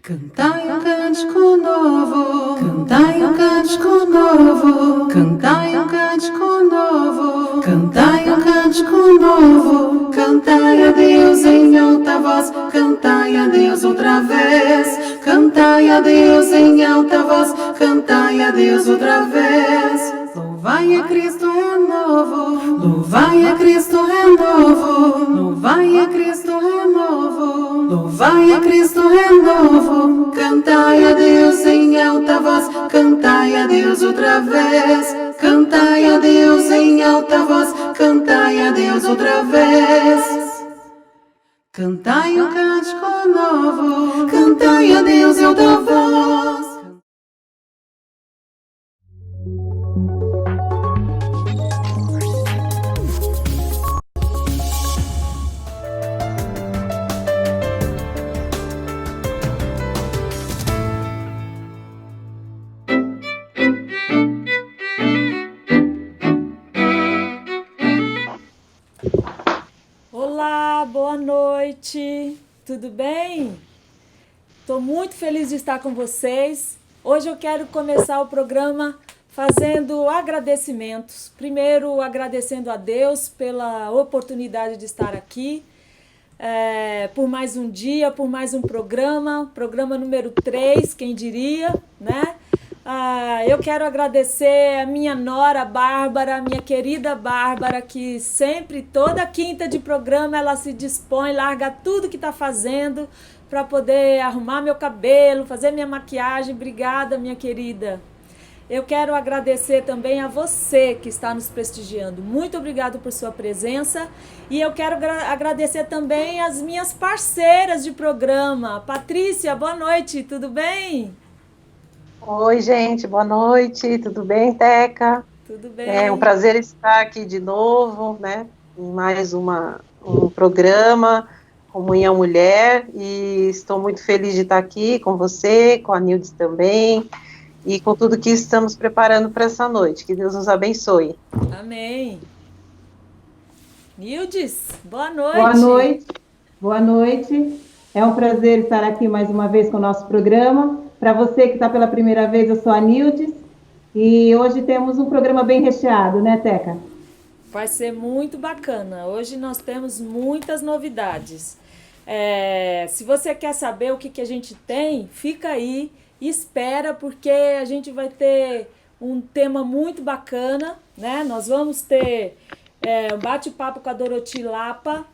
Cantai um cântico novo, cantai um cântico novo, cantai um cântico novo, cantai um cântico novo, cantai a Deus em alta voz, cantai a Deus outra vez, cantai a Deus em alta voz, cantai a Deus outra vez. Louvai a Cristo renovo, louvai a Cristo renovo, louvai a Cristo renovo, louvai a Cristo renovo, cantai a Deus em alta voz, cantai a Deus outra vez, cantai a Deus em alta voz, cantai a Deus outra vez. Cantai um cântico novo, cantai a Deus em alta voz. Olá, boa noite, tudo bem? Estou muito feliz de estar com vocês. Hoje eu quero começar o programa fazendo agradecimentos. Primeiro, agradecendo a Deus pela oportunidade de estar aqui, por mais um dia, por mais um programa número 3, quem diria, né? Eu quero agradecer a minha nora Bárbara, minha querida Bárbara, que sempre, toda quinta de programa, ela se dispõe, larga tudo que está fazendo para poder arrumar meu cabelo, fazer minha maquiagem. Obrigada, minha querida. Eu quero agradecer também a você que está nos prestigiando. Muito obrigado por sua presença. E eu quero agradecer também as minhas parceiras de programa. Patrícia, boa noite, tudo bem? Oi, gente, boa noite, tudo bem, Teca? Tudo bem. É um prazer estar aqui de novo, né, em mais um programa, Comunhão Mulher, e estou muito feliz de estar aqui com você, com a Nildes também, e com tudo que estamos preparando para essa noite. Que Deus nos abençoe. Amém. Nildes, boa noite. Boa noite. Boa noite. É um prazer estar aqui mais uma vez com o nosso programa. Para você que está pela primeira vez, eu sou a Nildes, e hoje temos um programa bem recheado, né, Teca? Vai ser muito bacana. Hoje nós temos muitas novidades. Se você quer saber o que a gente tem, fica aí, espera, porque a gente vai ter um tema muito bacana, né? Nós vamos ter um bate-papo com a Doroti Lapa,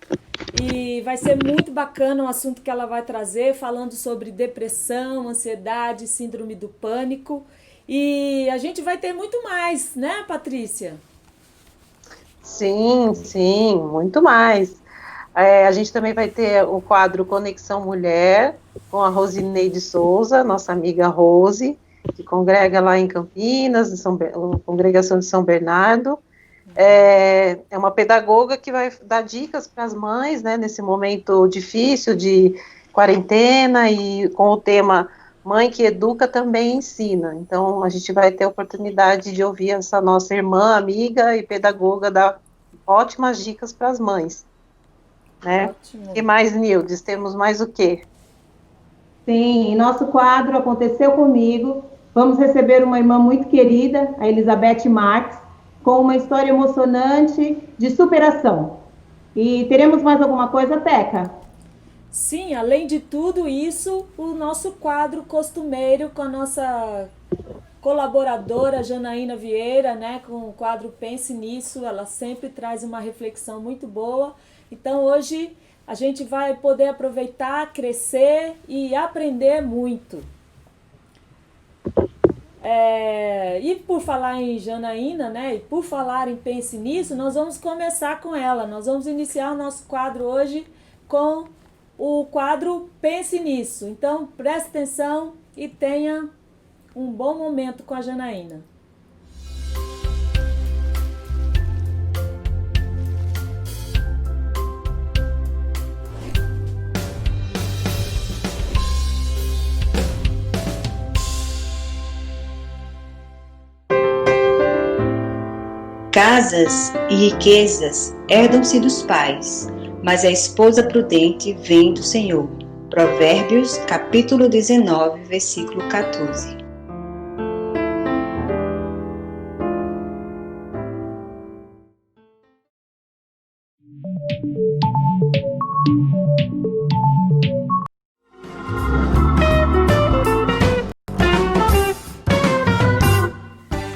e vai ser muito bacana o assunto que ela vai trazer, falando sobre depressão, ansiedade, síndrome do pânico. E a gente vai ter muito mais, né, Patrícia? Sim, sim, muito mais. A gente também vai ter o quadro Conexão Mulher, com a Rosineide Souza, nossa amiga Rose, que congrega lá em Campinas, congregação de São Bernardo. É uma pedagoga que vai dar dicas para as mães, né, nesse momento difícil de quarentena, e com o tema Mãe que Educa também ensina. Então, a gente vai ter a oportunidade de ouvir essa nossa irmã, amiga e pedagoga dar ótimas dicas para as mães. Né? Ótimo. E mais, Nildes, temos mais o quê? Sim, em nosso quadro Aconteceu Comigo, vamos receber uma irmã muito querida, a Elizabeth Marques. com uma história emocionante de superação. E teremos mais alguma coisa, Teca? Sim, além de tudo isso, o nosso quadro costumeiro com a nossa colaboradora Janaína Vieira, né, com o quadro Pense Nisso, ela sempre traz uma reflexão muito boa. Então hoje a gente vai poder aproveitar, crescer e aprender muito. E por falar em Janaína, né, e por falar em Pense Nisso, nós vamos começar com ela. Nós vamos iniciar o nosso quadro hoje com o quadro Pense Nisso. Então preste atenção e tenha um bom momento com a Janaína. Casas e riquezas herdam-se dos pais, mas a esposa prudente vem do Senhor. Provérbios, capítulo 19, versículo 14.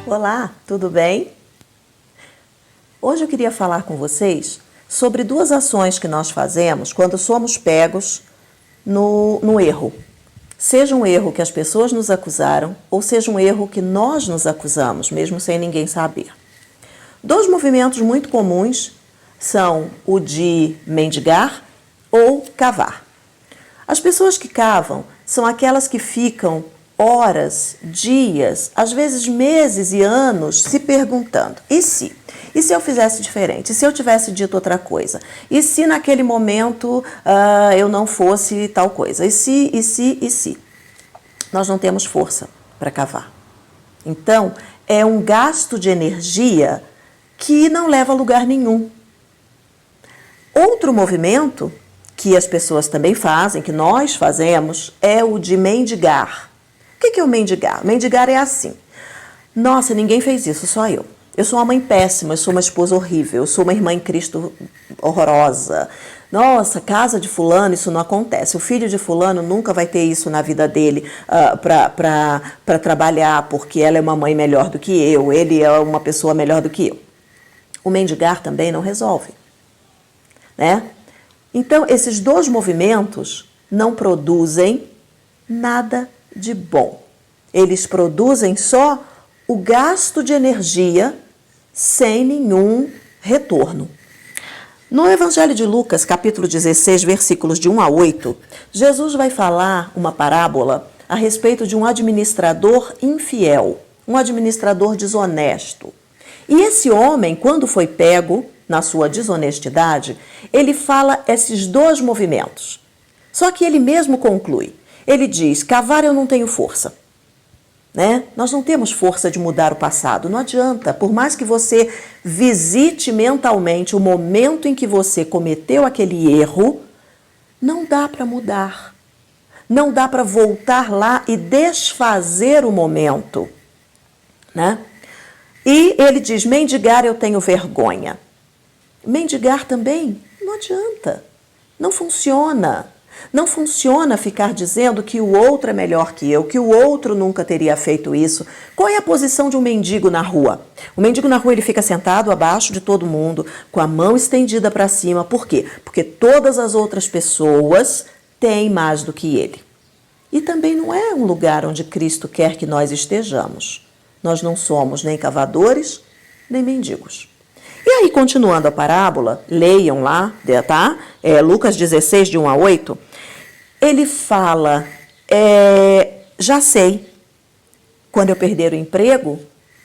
Olá, tudo bem? Hoje eu queria falar com vocês sobre duas ações que nós fazemos quando somos pegos no erro. Seja um erro que as pessoas nos acusaram ou seja um erro que nós nos acusamos, mesmo sem ninguém saber. Dois movimentos muito comuns são o de mendigar ou cavar. As pessoas que cavam são aquelas que ficam horas, dias, às vezes meses e anos se perguntando: e se? E se eu fizesse diferente? E se eu tivesse dito outra coisa? E se naquele momento eu não fosse tal coisa? E se? Nós não temos força para cavar. Então, é um gasto de energia que não leva a lugar nenhum. Outro movimento que as pessoas também fazem, que nós fazemos, é o de mendigar. O que é o mendigar? Mendigar é assim: nossa, ninguém fez isso, só eu. Eu sou uma mãe péssima, eu sou uma esposa horrível, eu sou uma irmã em Cristo horrorosa. Nossa, casa de fulano, isso não acontece. O filho de fulano nunca vai ter isso na vida dele para trabalhar, porque ela é uma mãe melhor do que eu, ele é uma pessoa melhor do que eu. O mendigar também não resolve, né? Então, esses dois movimentos não produzem nada de bom. Eles produzem só o gasto de energia sem nenhum retorno. No Evangelho de Lucas, capítulo 16, versículos de 1 a 8, Jesus vai falar uma parábola a respeito de um administrador infiel, um administrador desonesto. E esse homem, quando foi pego na sua desonestidade, ele fala esses dois movimentos. Só que ele mesmo conclui. Ele diz: cavar eu não tenho força. Né? Nós não temos força de mudar o passado, não adianta. Por mais que você visite mentalmente o momento em que você cometeu aquele erro, não dá para mudar. Não dá para voltar lá e desfazer o momento. Né? E ele diz: mendigar eu tenho vergonha. Mendigar também não adianta, não funciona. Não funciona ficar dizendo que o outro é melhor que eu, que o outro nunca teria feito isso. Qual é a posição de um mendigo na rua? O mendigo na rua ele fica sentado abaixo de todo mundo, com a mão estendida para cima. Por quê? Porque todas as outras pessoas têm mais do que ele. E também não é um lugar onde Cristo quer que nós estejamos. Nós não somos nem cavadores, nem mendigos. E aí, continuando a parábola, leiam lá, tá? Lucas 16, de 1 a 8, ele fala: já sei, quando eu perder o emprego,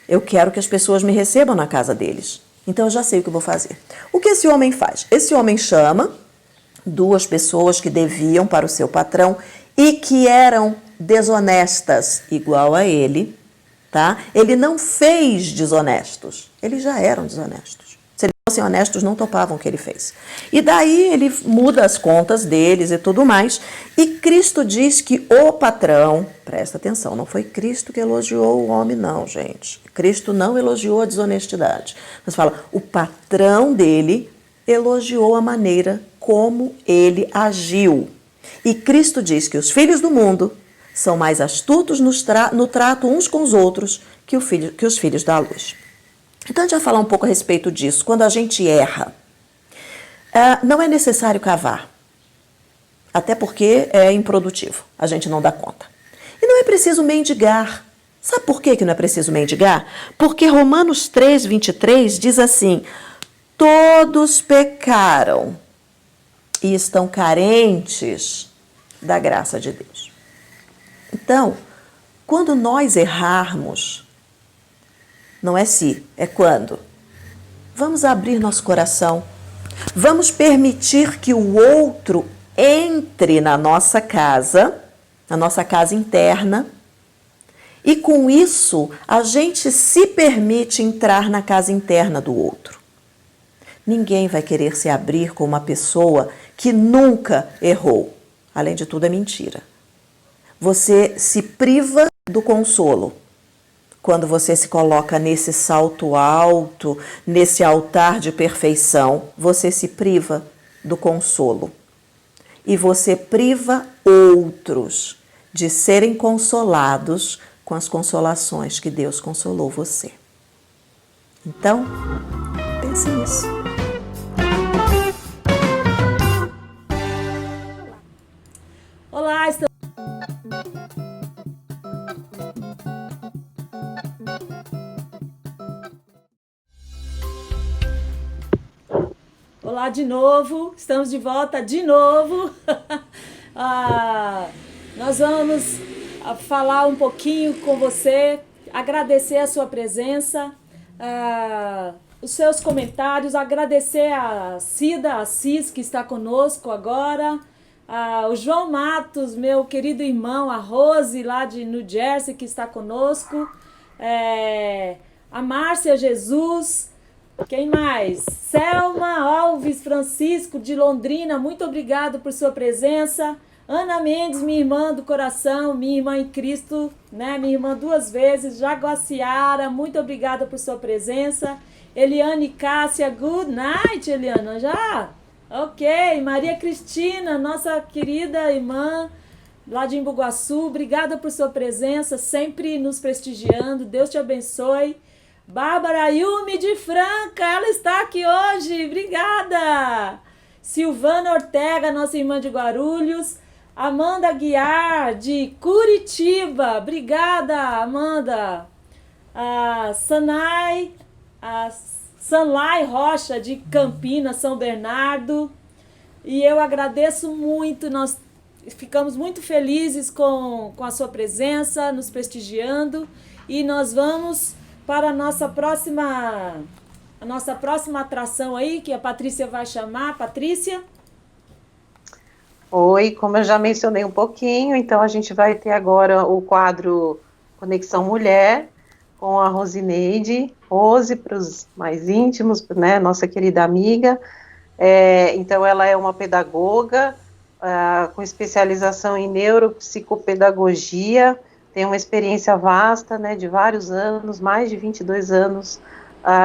eu quero que as pessoas me recebam na casa deles. Então, eu já sei o que eu vou fazer. O que esse homem faz? Esse homem chama duas pessoas que deviam para o seu patrão e que eram desonestas, igual a ele, tá? Ele não fez desonestos, eles já eram desonestos. Se eles fossem honestos, não topavam o que ele fez. E daí ele muda as contas deles e tudo mais. E Cristo diz que o patrão, presta atenção, não foi Cristo que elogiou o homem, não, gente. Cristo não elogiou a desonestidade. Mas fala, o patrão dele elogiou a maneira como ele agiu. E Cristo diz que os filhos do mundo são mais astutos no trato uns com os outros que os filhos da luz. Então, a gente vai falar um pouco a respeito disso. Quando a gente erra, não é necessário cavar, até porque é improdutivo, a gente não dá conta. E não é preciso mendigar. Sabe por que não é preciso mendigar? Porque Romanos 3, 23 diz assim, todos pecaram e estão carentes da graça de Deus. Então, quando nós errarmos, não é se, é quando. Vamos abrir nosso coração. Vamos permitir que o outro entre na nossa casa interna, e com isso a gente se permite entrar na casa interna do outro. Ninguém vai querer se abrir com uma pessoa que nunca errou. Além de tudo, é mentira. Você se priva do consolo quando você se coloca nesse salto alto, nesse altar de perfeição. Você se priva do consolo. E você priva outros de serem consolados com as consolações que Deus consolou você. Então, pense nisso. Olá, Olá de novo, estamos de volta de novo. Nós vamos falar um pouquinho com você, agradecer a sua presença, os seus comentários, agradecer a Cida Assis, que está conosco agora, o João Matos, meu querido irmão, a Rose, lá de New Jersey, que está conosco, a Márcia Jesus, quem mais? Selma Alves Francisco, de Londrina, muito obrigado por sua presença. Ana Mendes, minha irmã do coração, minha irmã em Cristo, né? Minha irmã 2 vezes. Jaguaciara, muito obrigada por sua presença. Eliane Cássia, good night, Eliana, já? Ok. Maria Cristina, nossa querida irmã lá de Embu-Guaçu, obrigada por sua presença, sempre nos prestigiando. Deus te abençoe. Bárbara Yumi de Franca, ela está aqui hoje, obrigada. Silvana Ortega, nossa irmã de Guarulhos. Amanda Guiar, de Curitiba, obrigada, Amanda. A Sanlai Rocha, de Campinas, São Bernardo. E eu agradeço muito, nós ficamos muito felizes com a sua presença, nos prestigiando. E nós vamos para a nossa próxima atração aí, que a Patrícia vai chamar. Patrícia? Oi, como eu já mencionei um pouquinho, então a gente vai ter agora o quadro Conexão Mulher, com a Rosineide, Rose, para os mais íntimos, né, nossa querida amiga. Então ela é uma pedagoga com especialização em neuropsicopedagogia, tem uma experiência vasta, né, de vários anos, mais de 22 anos,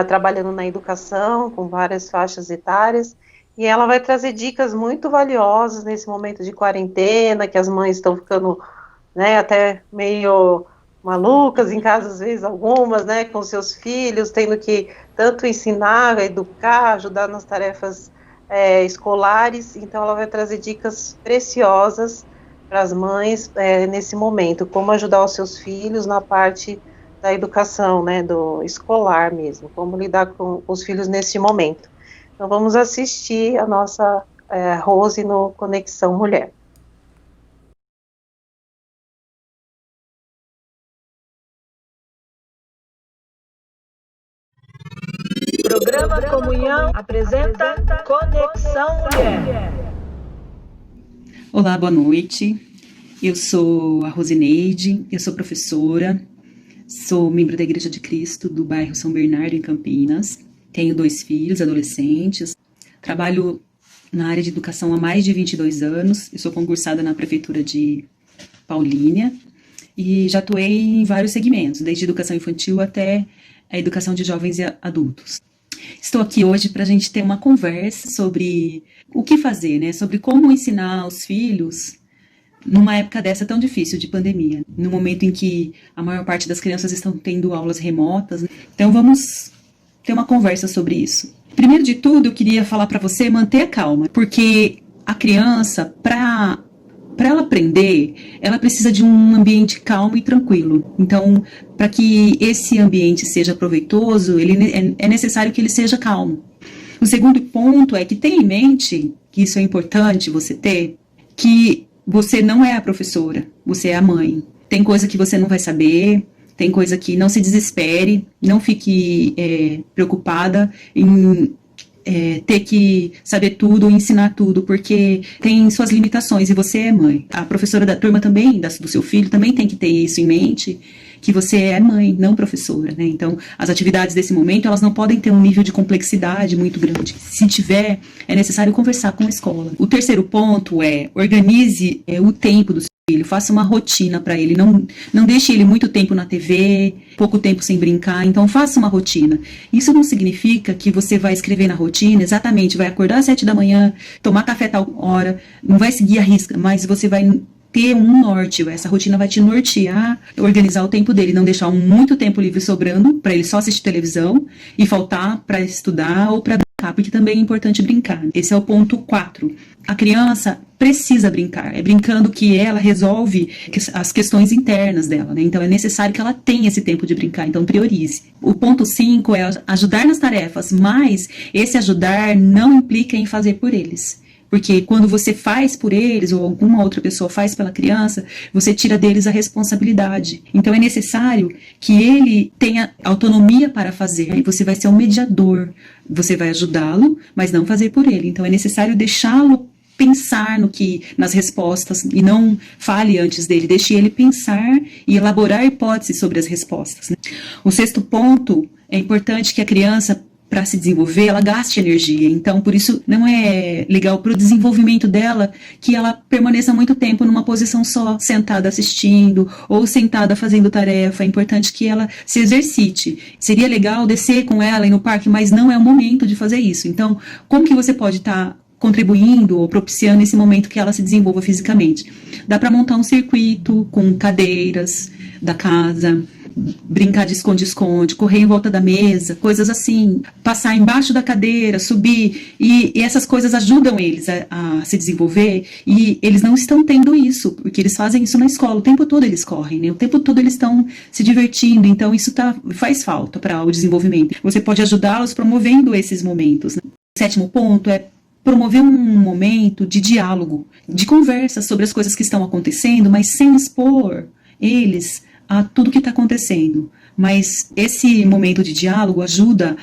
trabalhando na educação, com várias faixas etárias, e ela vai trazer dicas muito valiosas nesse momento de quarentena, que as mães estão ficando, né, até meio malucas em casa, às vezes algumas, né, com seus filhos, tendo que tanto ensinar, educar, ajudar nas tarefas escolares. Então ela vai trazer dicas preciosas para as mães nesse momento, como ajudar os seus filhos na parte da educação, né, do escolar mesmo, como lidar com os filhos nesse momento. Então vamos assistir a nossa Rose no Conexão Mulher. Programa Comunhão apresenta Conexão Mulher. Olá, boa noite. Eu sou a Rosineide, eu sou professora, sou membro da Igreja de Cristo do bairro São Bernardo, em Campinas. tenho 2 filhos adolescentes, trabalho na área de educação há mais de 22 anos, eu sou concursada na Prefeitura de Paulínia e já atuei em vários segmentos, desde educação infantil até a educação de jovens e adultos. Estou aqui hoje para a gente ter uma conversa sobre o que fazer, né? Sobre como ensinar os filhos numa época dessa tão difícil de pandemia, no momento em que a maior parte das crianças estão tendo aulas remotas, né? Então vamos ter uma conversa sobre isso. Primeiro de tudo, eu queria falar para você manter a calma, porque a criança, para ela aprender, ela precisa de um ambiente calmo e tranquilo. Então, para que esse ambiente seja proveitoso, é necessário que ele seja calmo. O segundo ponto é que tenha em mente, que isso é importante você ter, que você não é a professora, você é a mãe. Tem coisa que você não vai saber, tem coisa que não se desespere, não fique preocupada em ter que saber tudo, ensinar tudo, porque tem suas limitações e você é mãe. A professora da turma também, do seu filho, também tem que ter isso em mente, que você é mãe, não professora, né? Então, as atividades desse momento, elas não podem ter um nível de complexidade muito grande. Se tiver, é necessário conversar com a escola. O terceiro ponto é, organize o tempo do seu filho, faça uma rotina para ele, não deixe ele muito tempo na TV, pouco tempo sem brincar, então faça uma rotina. Isso não significa que você vai escrever na rotina, exatamente, vai acordar às 7 da manhã, tomar café tal hora, não vai seguir a risca, mas você vai ter um norte, essa rotina vai te nortear, organizar o tempo dele, não deixar muito tempo livre sobrando para ele só assistir televisão e faltar para estudar ou para brincar, porque também é importante brincar. Esse é o ponto 4. A criança precisa brincar, é brincando que ela resolve as questões internas dela, né? Então é necessário que ela tenha esse tempo de brincar, então priorize. O ponto 5 é ajudar nas tarefas, mas esse ajudar não implica em fazer por eles. Porque quando você faz por eles, ou alguma outra pessoa faz pela criança, você tira deles a responsabilidade. Então é necessário que ele tenha autonomia para fazer. Aí você vai ser um mediador. Você vai ajudá-lo, mas não fazer por ele. Então é necessário deixá-lo pensar nas respostas e não fale antes dele. Deixe ele pensar e elaborar hipóteses sobre as respostas, né? O 6º ponto, é importante que a criança, para se desenvolver, ela gaste energia. Então, por isso, não é legal para o desenvolvimento dela que ela permaneça muito tempo numa posição só, sentada assistindo ou sentada fazendo tarefa. É importante que ela se exercite. Seria legal descer com ela e ir no parque, mas não é o momento de fazer isso. Então, como que você pode estar contribuindo ou propiciando esse momento que ela se desenvolva fisicamente? Dá para montar um circuito com cadeiras da casa, brincar de esconde-esconde, correr em volta da mesa, coisas assim, passar embaixo da cadeira, subir, e essas coisas ajudam eles a se desenvolver, e eles não estão tendo isso, porque eles fazem isso na escola, o tempo todo eles correm, né? O tempo todo eles estão se divertindo, então isso faz falta para o desenvolvimento. Você pode ajudá-los promovendo esses momentos, né? O 7º ponto é promover um momento de diálogo, de conversa sobre as coisas que estão acontecendo, mas sem expor eles a tudo que está acontecendo. Mas esse momento de diálogo ajuda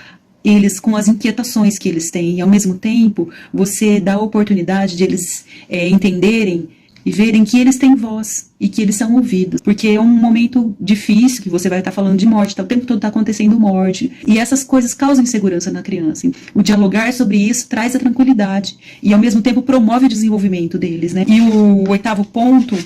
eles com as inquietações que eles têm, e ao mesmo tempo você dá a oportunidade de eles entenderem e verem que eles têm voz e que eles são ouvidos, porque é um momento difícil que você vai estar falando de morte, o tempo todo está acontecendo morte, e essas coisas causam insegurança na criança. O dialogar sobre isso traz a tranquilidade e ao mesmo tempo promove o desenvolvimento deles, né? E o 8º ponto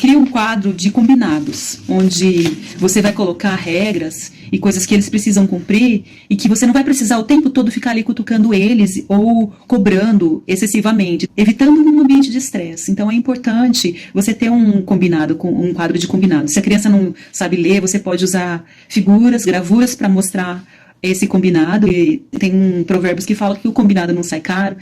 cria um quadro de combinados, onde você vai colocar regras e coisas que eles precisam cumprir, e que você não vai precisar o tempo todo ficar ali cutucando eles ou cobrando excessivamente, evitando um ambiente de estresse. Então é importante você ter um quadro de combinados. Se a criança não sabe ler, você pode usar figuras, gravuras para mostrar esse combinado. E tem provérbios que falam que o combinado não sai caro,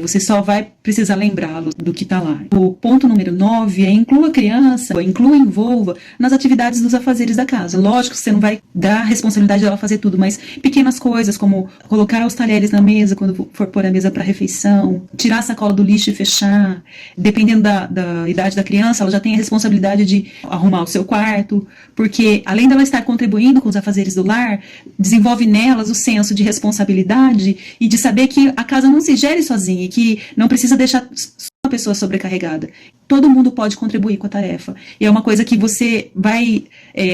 você só vai precisar lembrá-lo do que está lá. O ponto número 9 é inclua a criança, envolva nas atividades dos afazeres da casa. Lógico que você não vai dar a responsabilidade dela fazer tudo, mas pequenas coisas como colocar os talheres na mesa quando for pôr a mesa para refeição, tirar a sacola do lixo e fechar. Dependendo da idade da criança, ela já tem a responsabilidade de arrumar o seu quarto, porque além dela estar contribuindo com os afazeres do lar, desenvolve nelas o senso de responsabilidade e de saber que a casa não se gere sozinha e que não precisa deixar só a pessoa sobrecarregada. todo mundo pode contribuir com a tarefa. E é uma coisa que você vai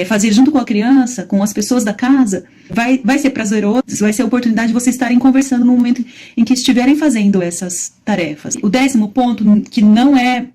fazer junto com a criança, com as pessoas da casa, vai ser prazeroso, vai ser a oportunidade de vocês estarem conversando no momento em que estiverem fazendo essas tarefas. O 10º ponto, que não é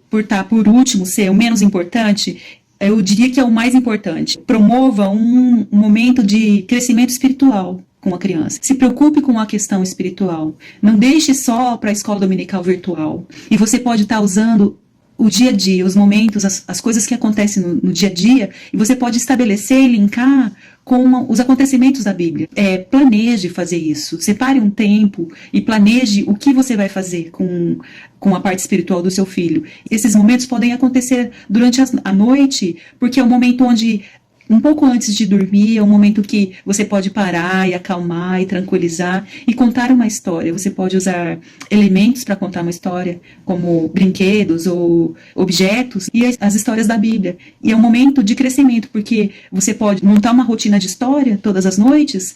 por estar por último, ser o menos importante, eu diria que é o mais importante. Promova um momento de crescimento espiritual com a criança. Se preocupe com a questão espiritual. Não deixe só para a escola dominical virtual. E você pode estar usando o dia a dia, os momentos, as coisas que acontecem no dia a dia, e você pode estabelecer e linkar com os acontecimentos da Bíblia. Planeje fazer isso. Separe um tempo e planeje o que você vai fazer com a parte espiritual do seu filho. Esses momentos podem acontecer durante a noite, porque é um momento onde, um pouco antes de dormir, é um momento que você pode parar e acalmar e tranquilizar e contar uma história. Você pode usar elementos para contar uma história, como brinquedos ou objetos, e as histórias da Bíblia. E é um momento de crescimento, porque você pode montar uma rotina de história todas as noites,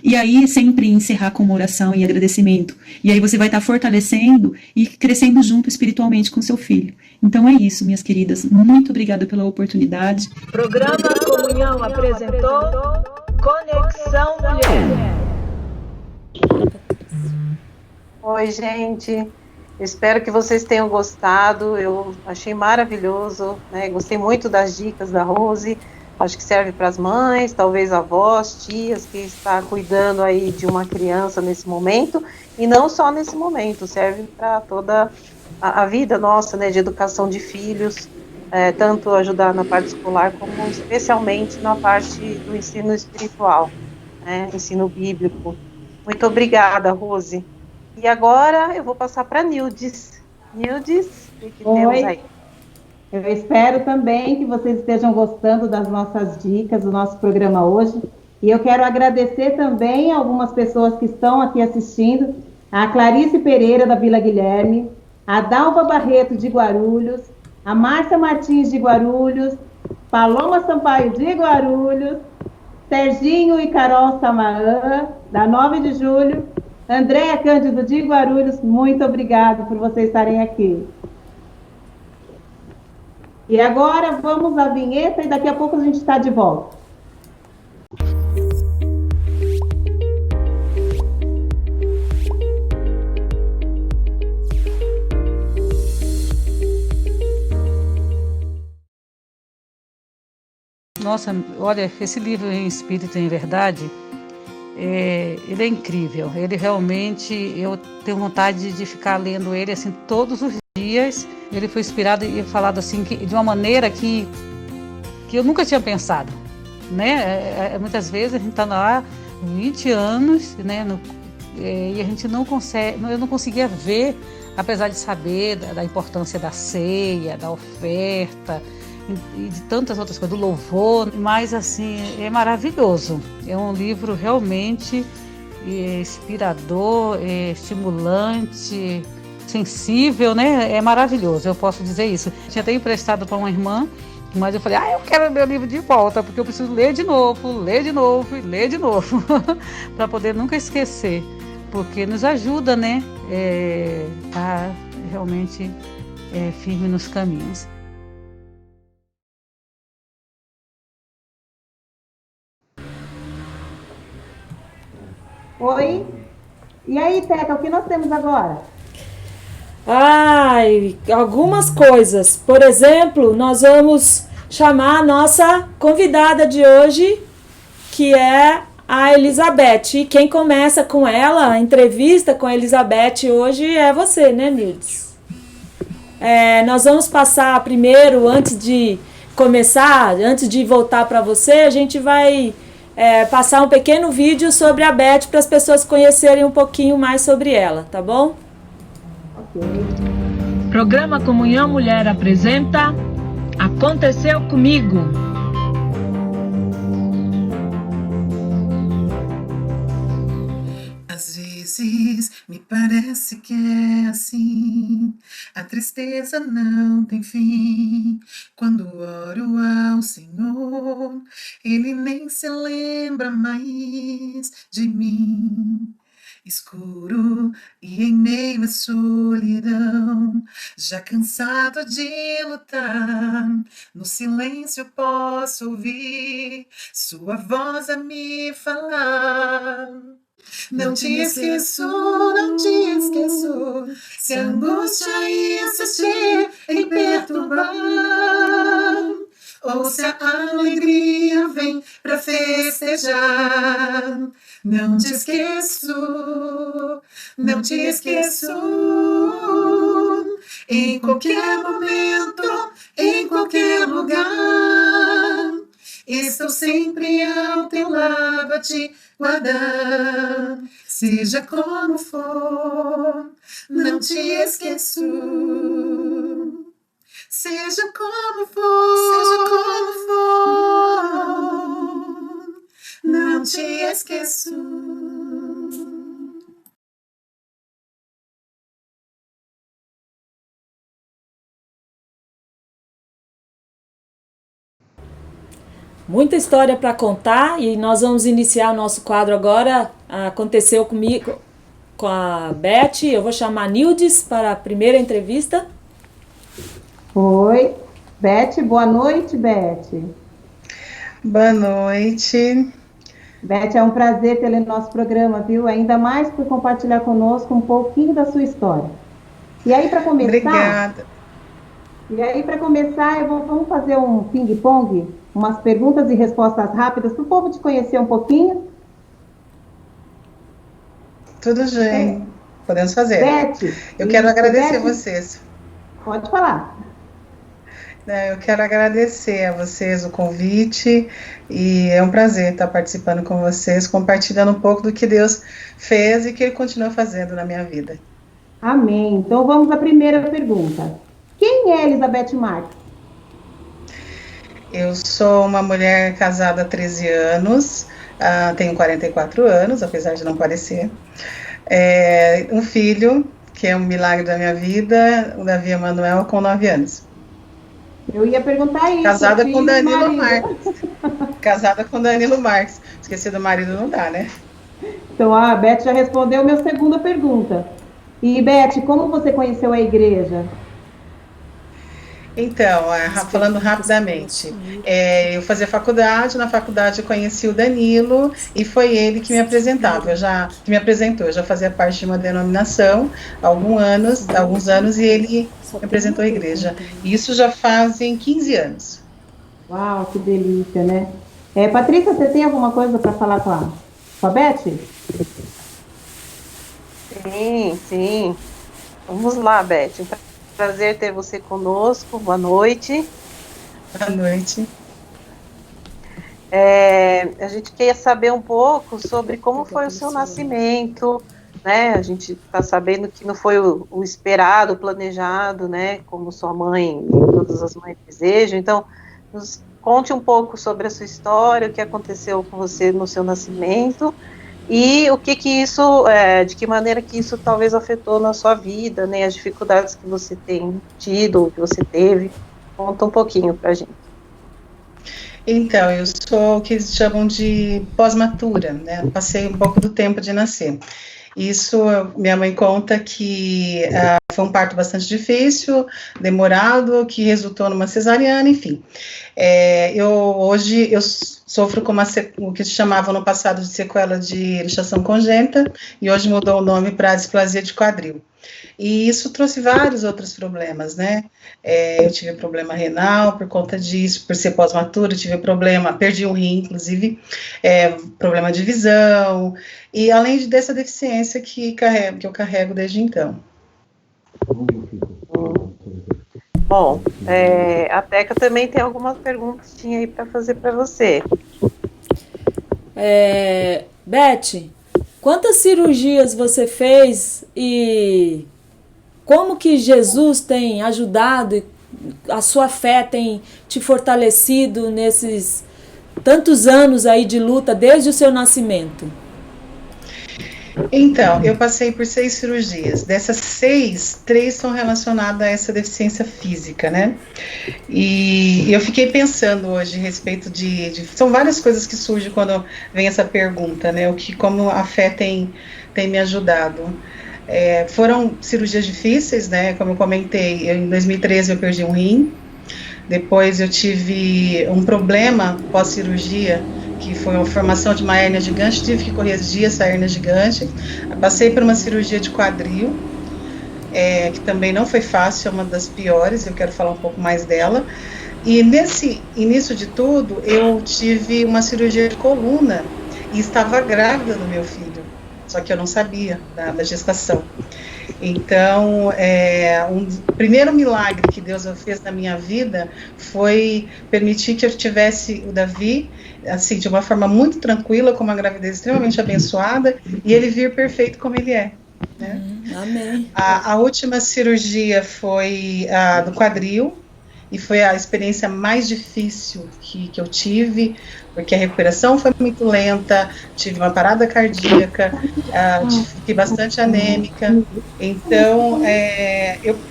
e aí sempre encerrar com uma oração e agradecimento. E aí você vai estar fortalecendo e crescendo junto espiritualmente com seu filho. Então é isso, minhas queridas. Muito obrigada pela oportunidade. Programa Comunhão apresentou Conexão Mulher. Oi, gente. Espero que vocês tenham gostado. Eu achei maravilhoso, né? Gostei muito das dicas da Rose. Acho que serve para as mães, talvez avós, tias que está cuidando aí de uma criança nesse momento, e não só nesse momento, serve para toda a vida nossa, né, de educação de filhos, tanto ajudar na parte escolar, como especialmente na parte do ensino espiritual, né, ensino bíblico. Muito obrigada, Rose. E agora eu vou passar para a Nildes. Nildes, o que temos aí? Eu espero também que vocês estejam gostando das nossas dicas, do nosso programa hoje. E eu quero agradecer também a algumas pessoas que estão aqui assistindo, a Clarice Pereira, da Vila Guilherme, a Dalva Barreto, de Guarulhos, a Márcia Martins, de Guarulhos, Paloma Sampaio, de Guarulhos, Serginho e Carol Samaã, da 9 de julho, Andréia Cândido, de Guarulhos, muito obrigado por vocês estarem aqui. E agora vamos à vinheta e daqui a pouco a gente está de volta. Nossa, olha, esse livro Em Espírito e em Verdade, ele é incrível. Ele realmente, eu tenho vontade de ficar lendo ele assim todos os dias. Ele foi inspirado e falado assim de uma maneira que eu nunca tinha pensado, né? Muitas vezes a gente está lá 20 anos, né? E a gente não consegue, eu não conseguia ver, apesar de saber da importância da ceia, da oferta e de tantas outras coisas, do louvor, mas assim, é maravilhoso. É um livro realmente inspirador, estimulante, sensível, né? É maravilhoso, eu posso dizer isso. Tinha até emprestado para uma irmã, mas eu falei, eu quero meu livro de volta, porque eu preciso ler de novo, ler de novo e ler de novo, para poder nunca esquecer, porque nos ajuda, né? A realmente firme nos caminhos. Oi? E aí, Teca, o que nós temos agora? Algumas coisas. Por exemplo, nós vamos chamar a nossa convidada de hoje, que é a Elizabeth. E quem começa com ela, a entrevista com a Elizabeth hoje é você, né, Nildes? Nós vamos passar primeiro, antes de começar, antes de voltar para você, a gente vai passar um pequeno vídeo sobre a Beth para as pessoas conhecerem um pouquinho mais sobre ela, tá bom? Programa Comunhão Mulher apresenta Aconteceu Comigo. Às vezes me parece que é assim, a tristeza não tem fim. Quando oro ao Senhor, Ele nem se lembra mais de mim. escuro e em meio à solidão, já cansado de lutar, no silêncio posso ouvir sua voz a me falar. Não te esqueço, não te esqueço, se a angústia insistir em perturbar, ou se a alegria vem pra festejar. Não te esqueço, não te esqueço, em qualquer momento, em qualquer lugar, estou sempre ao teu lado a te guardar, seja como for, não te esqueço. Seja como for, não te esqueço. Muita história para contar e nós vamos iniciar o nosso quadro agora. Aconteceu comigo, com a Beth. Eu vou chamar a Nildes para a primeira entrevista. Oi, Beth, boa noite, Beth. Boa noite. Beth, é um prazer tê-la no nosso programa, viu? Ainda mais por compartilhar conosco um pouquinho da sua história. E aí, para começar... Obrigada. E aí, para começar, vamos fazer um ping-pong, umas perguntas e respostas rápidas, para o povo te conhecer um pouquinho. Tudo bem, podemos fazer. Beth, eu quero agradecer Beth, a vocês. Pode falar. Eu quero agradecer a vocês o convite e é um prazer estar participando com vocês, compartilhando um pouco do que Deus fez e que Ele continua fazendo na minha vida. Amém. Então vamos à primeira pergunta. Quem é Elizabeth Marques? Eu sou uma mulher casada há 13 anos, tenho 44 anos, apesar de não parecer. Um filho, que é um milagre da minha vida, o Davi Emanuel, com 9 anos. Eu ia perguntar isso. Casada com Danilo Marques. Casada com Danilo Marques. Esqueci do marido, não dá, né? Então, a Beth já respondeu a minha segunda pergunta. E, Beth, como você conheceu a igreja? Então, falando rapidamente, eu fazia faculdade, na faculdade eu conheci o Danilo e foi ele que me apresentava, eu já fazia parte de uma denominação há alguns anos e ele me apresentou a igreja. Isso já fazem 15 anos. Uau, que delícia, né? Patrícia, você tem alguma coisa para falar com a Beth? Sim. Vamos lá, Beth. Prazer ter você conosco. Boa noite. Boa noite. A gente quer saber um pouco sobre como foi o seu nascimento, né? A gente está sabendo que não foi o esperado, o planejado, né? Como sua mãe e todas as mães desejam. Então, nos conte um pouco sobre a sua história, o que aconteceu com você no seu nascimento. E o que isso, de que maneira que isso talvez afetou na sua vida, né, as dificuldades que você tem tido, ou que você teve. Conta um pouquinho pra gente. Então, eu sou o que eles chamam de pós-matura, né, passei um pouco do tempo de nascer. Isso, minha mãe conta que foi um parto bastante difícil, demorado, que resultou numa cesariana, enfim. Hoje eu sofro com o que se chamava no passado de sequela de luxação congênita, e hoje mudou o nome para displasia de quadril. E isso trouxe vários outros problemas, né? Eu tive problema renal por conta disso, por ser pós-matura, perdi um rim, inclusive, problema de visão, e além dessa deficiência que eu carrego desde então. Bom, a Teca também tem algumas perguntinhas aí para fazer para você. Beth, quantas cirurgias você fez e como que Jesus tem ajudado, a sua fé tem te fortalecido nesses tantos anos aí de luta desde o seu nascimento? Então, eu passei por 6 cirurgias. Dessas três são relacionadas a essa deficiência física, né? E eu fiquei pensando hoje a respeito são várias coisas que surgem quando vem essa pergunta, né? Como a fé tem me ajudado. Foram cirurgias difíceis, né? Como eu comentei, em 2013 eu perdi um rim, depois eu tive um problema pós-cirurgia, que foi a formação de uma hérnia gigante, tive que corrigir essa hérnia gigante, passei por uma cirurgia de quadril, que também não foi fácil, é uma das piores, eu quero falar um pouco mais dela, e nesse início de tudo, eu tive uma cirurgia de coluna, e estava grávida do meu filho, só que eu não sabia da gestação. Então, o primeiro milagre que Deus fez na minha vida foi permitir que eu tivesse o Davi, assim, de uma forma muito tranquila, com uma gravidez extremamente abençoada, e ele vir perfeito como ele é. Né? Amém. A última cirurgia foi a do quadril, e foi a experiência mais difícil que eu tive, porque a recuperação foi muito lenta, tive uma parada cardíaca, fiquei bastante anêmica, então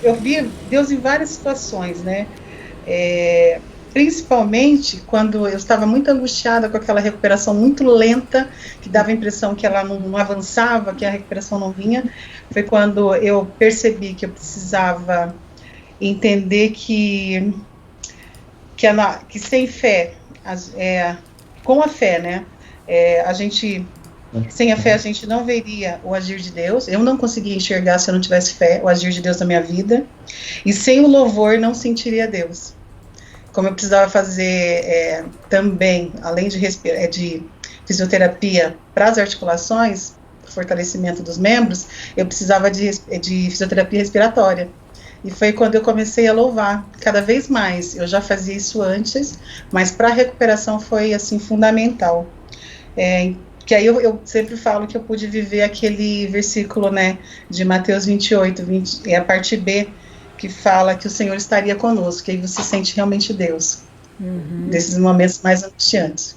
eu vi Deus em várias situações, né? Principalmente quando eu estava muito angustiada com aquela recuperação muito lenta, que dava a impressão que ela não avançava, que a recuperação não vinha, foi quando eu percebi que eu precisava entender que sem fé, com a fé, né, sem a fé a gente não veria o agir de Deus, eu não conseguia enxergar se eu não tivesse fé, o agir de Deus na minha vida, e sem o louvor não sentiria Deus. Como eu precisava fazer também, além de fisioterapia para as articulações, fortalecimento dos membros, eu precisava de fisioterapia respiratória. E foi quando eu comecei a louvar, cada vez mais. Eu já fazia isso antes, mas para a recuperação foi, assim, fundamental. Que aí eu sempre falo que eu pude viver aquele versículo, né, de Mateus 28, a parte B, que fala que o Senhor estaria conosco, que aí você sente realmente Deus, nesses momentos mais angustiantes.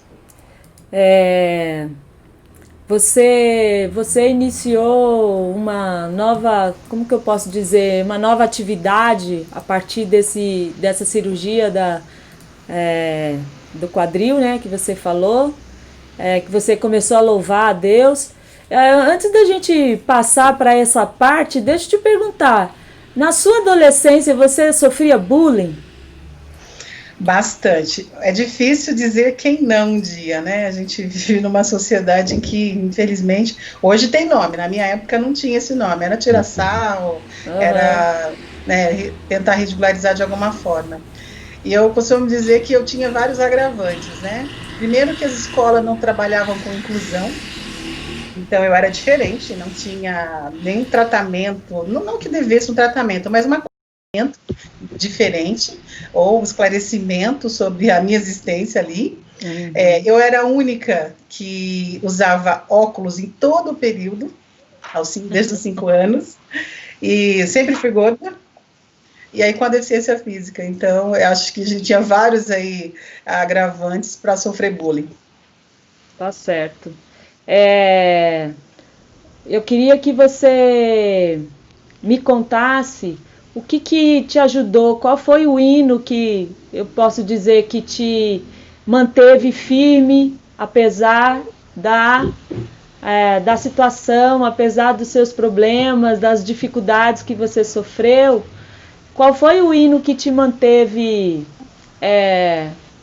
Você iniciou uma nova, como que eu posso dizer, uma nova atividade a partir dessa cirurgia do quadril, né, que você falou, que você começou a louvar a Deus. Antes da gente passar para essa parte, deixa eu te perguntar, na sua adolescência você sofria bullying? Bastante. É difícil dizer quem não um dia, né? A gente vive numa sociedade em que, infelizmente, hoje tem nome. Na minha época não tinha esse nome. Era tirar sarro, era, né, tentar ridicularizar de alguma forma. E eu costumo dizer que eu tinha vários agravantes, né? Primeiro que as escolas não trabalhavam com inclusão, então eu era diferente, não tinha nenhum tratamento, não que devesse um tratamento, mas uma diferente, ou um esclarecimento sobre a minha existência ali. Eu era a única que usava óculos em todo o período, desde os 5 anos, e sempre fui gorda, e aí com a deficiência física. Então, eu acho que a gente tinha vários aí agravantes para sofrer bullying. Tá certo. Eu queria que você me contasse o que te ajudou, qual foi o hino que eu posso dizer que te manteve firme, apesar da situação, apesar dos seus problemas, das dificuldades que você sofreu. Qual foi o hino que te manteve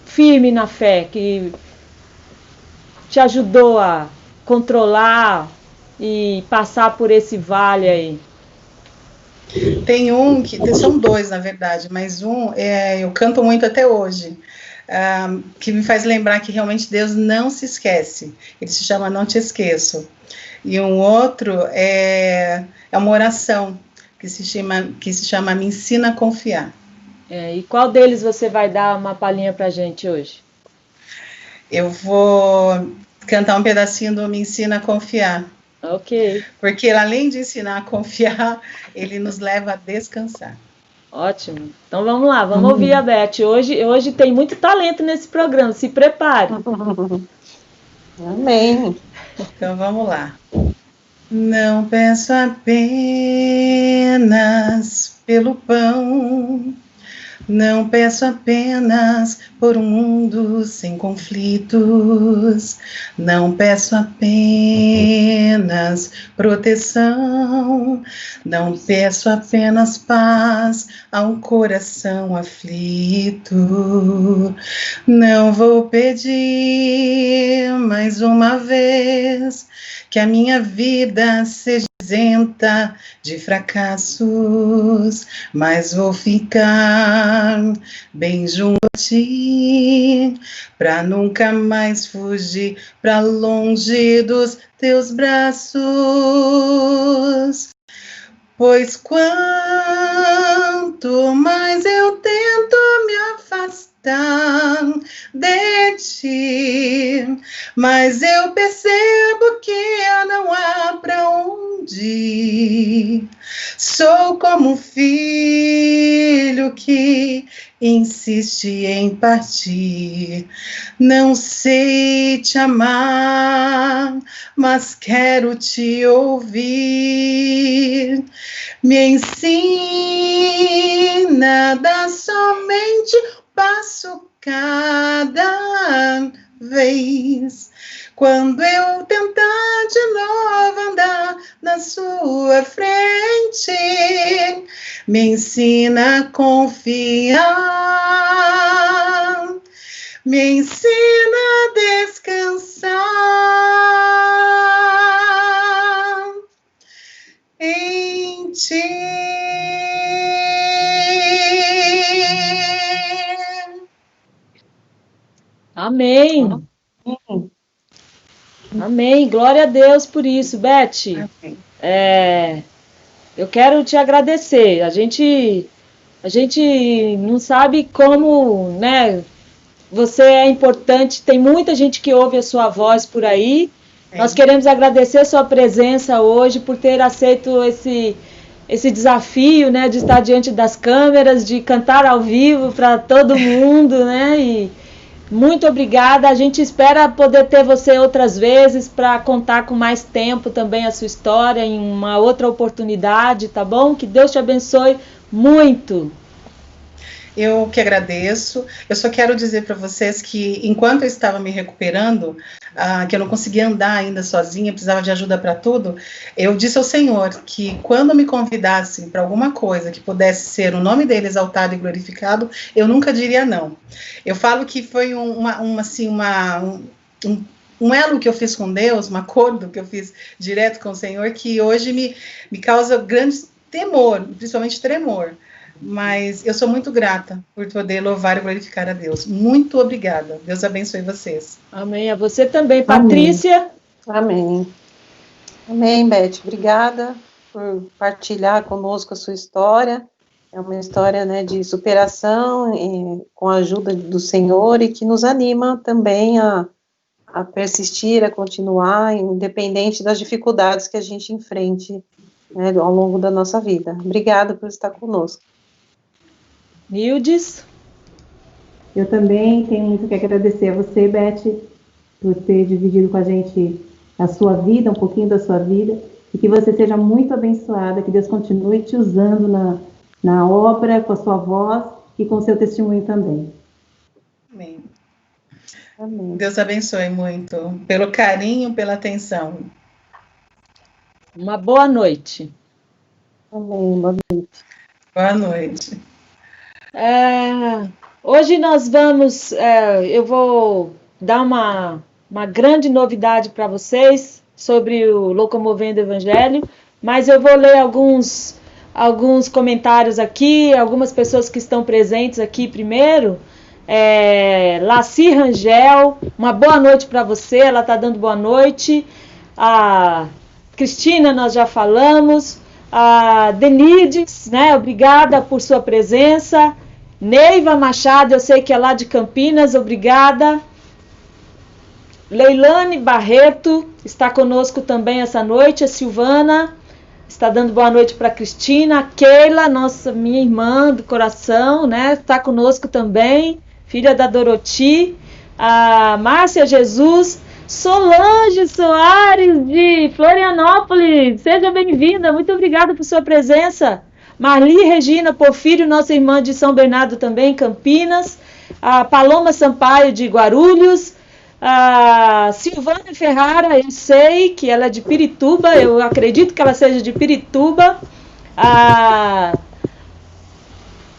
firme na fé, que te ajudou a controlar e passar por esse vale aí? Tem são dois, na verdade, mas eu canto muito até hoje, que me faz lembrar que realmente Deus não se esquece. Ele se chama Não Te Esqueço. E um outro é uma oração que se chama Me Ensina a Confiar. E qual deles você vai dar uma palhinha pra gente hoje? Eu vou cantar um pedacinho do Me Ensina a Confiar. Ok. Porque além de ensinar a confiar, ele nos leva a descansar. Ótimo. Então vamos lá, vamos ouvir a Beth. Hoje tem muito talento nesse programa, se prepare. Amém. Então vamos lá. Não peço apenas pelo pão, não peço apenas por um mundo sem conflitos, não peço apenas proteção, não peço apenas paz a um coração aflito. Não vou pedir mais uma vez que a minha vida seja isenta de fracassos, mas vou ficar bem junto a ti, pra nunca mais fugir pra longe dos teus braços. Pois quanto mais eu tento me afastar de ti, mas eu percebo que eu não há pra onde ir. Sou como um filho que insiste em partir. Não sei te amar, mas quero te ouvir. Me ensina a dar somente passo cada vez. Quando eu tentar de novo andar na sua frente, me ensina a confiar, me ensina a descansar em ti. Amém. Amém. Glória a Deus por isso, Beth. Eu quero te agradecer. A gente não sabe como, né? Você é importante. Tem muita gente que ouve a sua voz por aí. Nós queremos agradecer a sua presença hoje, por ter aceito esse desafio, né? De estar diante das câmeras, de cantar ao vivo para todo mundo, né? E muito obrigada. A gente espera poder ter você outras vezes para contar com mais tempo também a sua história em uma outra oportunidade, tá bom? Que Deus te abençoe muito. Eu que agradeço. Eu só quero dizer para vocês que, enquanto eu estava me recuperando, que eu não conseguia andar ainda sozinha, precisava de ajuda para tudo, eu disse ao Senhor que quando me convidassem para alguma coisa que pudesse ser o nome dele exaltado e glorificado, eu nunca diria não. Eu falo que foi um elo que eu fiz com Deus, um acordo que eu fiz direto com o Senhor, que hoje me causa grande temor, principalmente tremor. Mas eu sou muito grata por poder louvar e glorificar a Deus. Muito obrigada. Deus abençoe vocês. Amém. A você também, Patrícia. Amém. Amém, Beth. Obrigada por partilhar conosco a sua história. É uma história, né, de superação com a ajuda do Senhor e que nos anima também a persistir, a continuar, independente das dificuldades que a gente enfrente, né, ao longo da nossa vida. Obrigada por estar conosco. Nildes? Eu também tenho muito que agradecer a você, Beth, por ter dividido com a gente a sua vida, um pouquinho da sua vida, e que você seja muito abençoada, que Deus continue te usando na obra, com a sua voz e com o seu testemunho também. Amém. Amém. Deus abençoe muito, pelo carinho, pela atenção. Uma boa noite. Amém. Boa noite. Boa noite. Hoje nós vamos, eu vou dar uma grande novidade para vocês sobre o Locomovendo Evangelho, mas eu vou ler alguns comentários aqui, algumas pessoas que estão presentes aqui primeiro. Laci Rangel, uma boa noite para você, ela está dando boa noite. A Cristina, nós já falamos. A Denides, né, obrigada por sua presença. Neiva Machado, eu sei que é lá de Campinas, obrigada. Leilane Barreto está conosco também essa noite. A Silvana está dando boa noite para a Cristina. A Keila, minha irmã do coração, né, está conosco também, filha da Doroti. A Márcia Jesus, Solange Soares, de Florianópolis. Seja bem-vinda, muito obrigada por sua presença. Marli Regina Porfírio, nossa irmã de São Bernardo também, Campinas. A Paloma Sampaio, de Guarulhos. A Silvana Ferrara, eu sei que ela é de Pirituba, eu acredito que ela seja de Pirituba.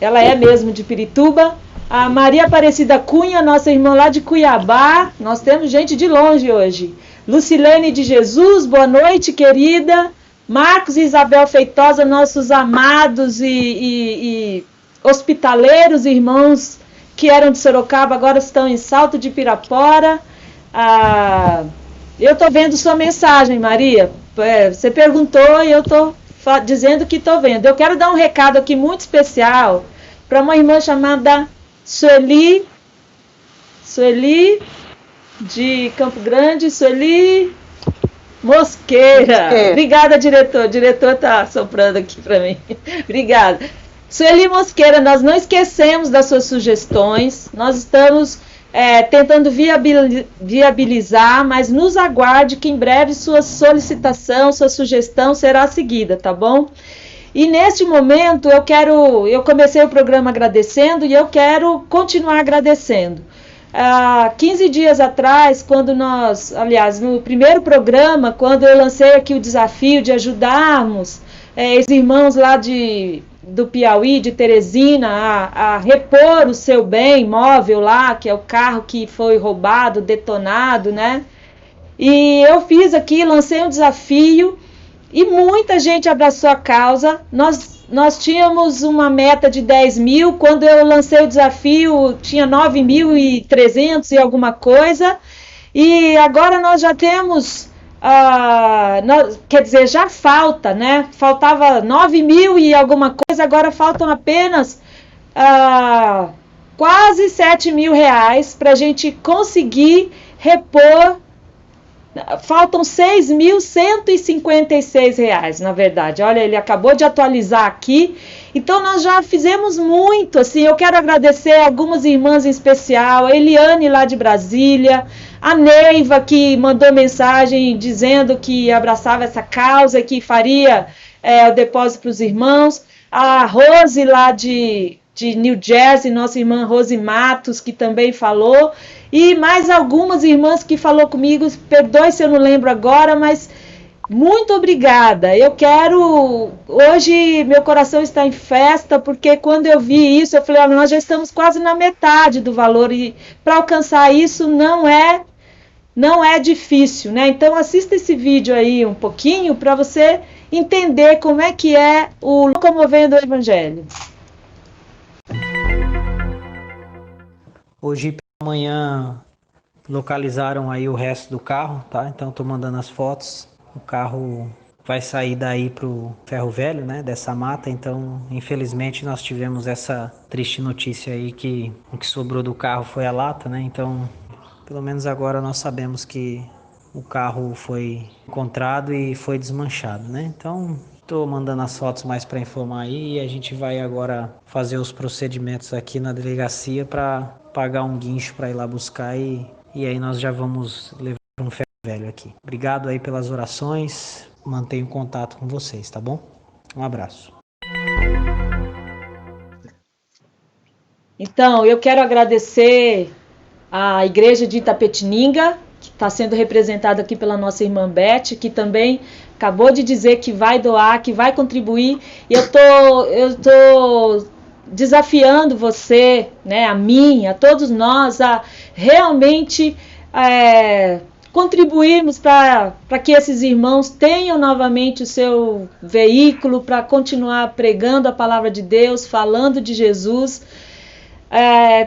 Ela é mesmo de Pirituba. A Maria Aparecida Cunha, nossa irmã lá de Cuiabá. Nós temos gente de longe hoje. Lucilene de Jesus, boa noite, querida. Marcos e Isabel Feitosa, nossos amados e hospitaleiros irmãos que eram de Sorocaba, agora estão em Salto de Pirapora. Eu estou vendo sua mensagem, Maria. Você perguntou e eu estou dizendo que estou vendo. Eu quero dar um recado aqui muito especial para uma irmã chamada Sueli de Campo Grande, Sueli Mosqueira. Obrigada, diretor. O diretor está soprando aqui para mim. Obrigada. Sueli Mosqueira, nós não esquecemos das suas sugestões, nós estamos tentando viabilizar, mas nos aguarde que em breve sua solicitação, sua sugestão será seguida, tá bom? E neste momento eu comecei o programa agradecendo e eu quero continuar agradecendo. 15 dias atrás, aliás, no primeiro programa, quando eu lancei aqui o desafio de ajudarmos os irmãos lá do Piauí, de Teresina, a repor o seu bem imóvel lá, que é o carro que foi roubado, detonado, né? E eu fiz aqui, lancei um desafio e muita gente abraçou a causa. Nós tínhamos uma meta de 10 mil, quando eu lancei o desafio tinha 9.300 e alguma coisa, e agora nós já temos, quer dizer, já falta, né? Faltava 9 mil e alguma coisa, agora faltam apenas quase 7 mil reais para a gente conseguir repor. Faltam 6.156 reais, na verdade. Olha, ele acabou de atualizar aqui. Então, nós já fizemos muito, assim. Eu quero agradecer algumas irmãs em especial, a Eliane, lá de Brasília, a Neiva, que mandou mensagem dizendo que abraçava essa causa, que faria o depósito para os irmãos, a Rose, lá de New Jersey, nossa irmã Rose Matos, que também falou, e mais algumas irmãs que falou comigo, perdoe se eu não lembro agora, mas muito obrigada. Eu quero, hoje meu coração está em festa, porque quando eu vi isso, eu falei, nós já estamos quase na metade do valor, e para alcançar isso não é difícil, né? Então assista esse vídeo aí um pouquinho, para você entender como é que é o Locomovendo o Evangelho. Hoje pela manhã localizaram aí o resto do carro, tá? Então estou mandando as fotos. O carro vai sair daí pro Ferro Velho, né? Dessa mata. Então, infelizmente, nós tivemos essa triste notícia aí que o que sobrou do carro foi a lata, né? Então, pelo menos agora nós sabemos que o carro foi encontrado e foi desmanchado, né? Então, estou mandando as fotos mais para informar aí, e a gente vai agora fazer os procedimentos aqui na delegacia para pagar um guincho para ir lá buscar e aí nós já vamos levar um ferro velho aqui. Obrigado aí pelas orações, mantenho contato com vocês, tá bom? Um abraço. Então, eu quero agradecer a Igreja de Itapetininga, que está sendo representada aqui pela nossa irmã Beth, que também acabou de dizer que vai doar, que vai contribuir. E eu tô desafiando você, né, a mim, a todos nós, a realmente contribuirmos para que esses irmãos tenham novamente o seu veículo para continuar pregando a palavra de Deus, falando de Jesus.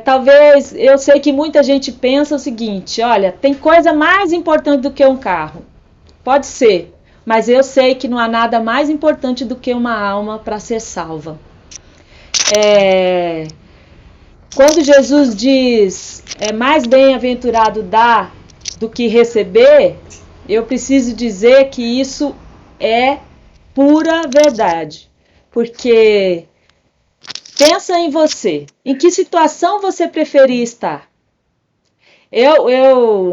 Talvez, eu sei que muita gente pensa o seguinte, olha, tem coisa mais importante do que um carro. Pode ser, mas eu sei que não há nada mais importante do que uma alma para ser salva. Quando Jesus diz, é mais bem-aventurado dar do que receber, eu preciso dizer que isso é pura verdade. Porque pensa em você, em que situação você preferia estar?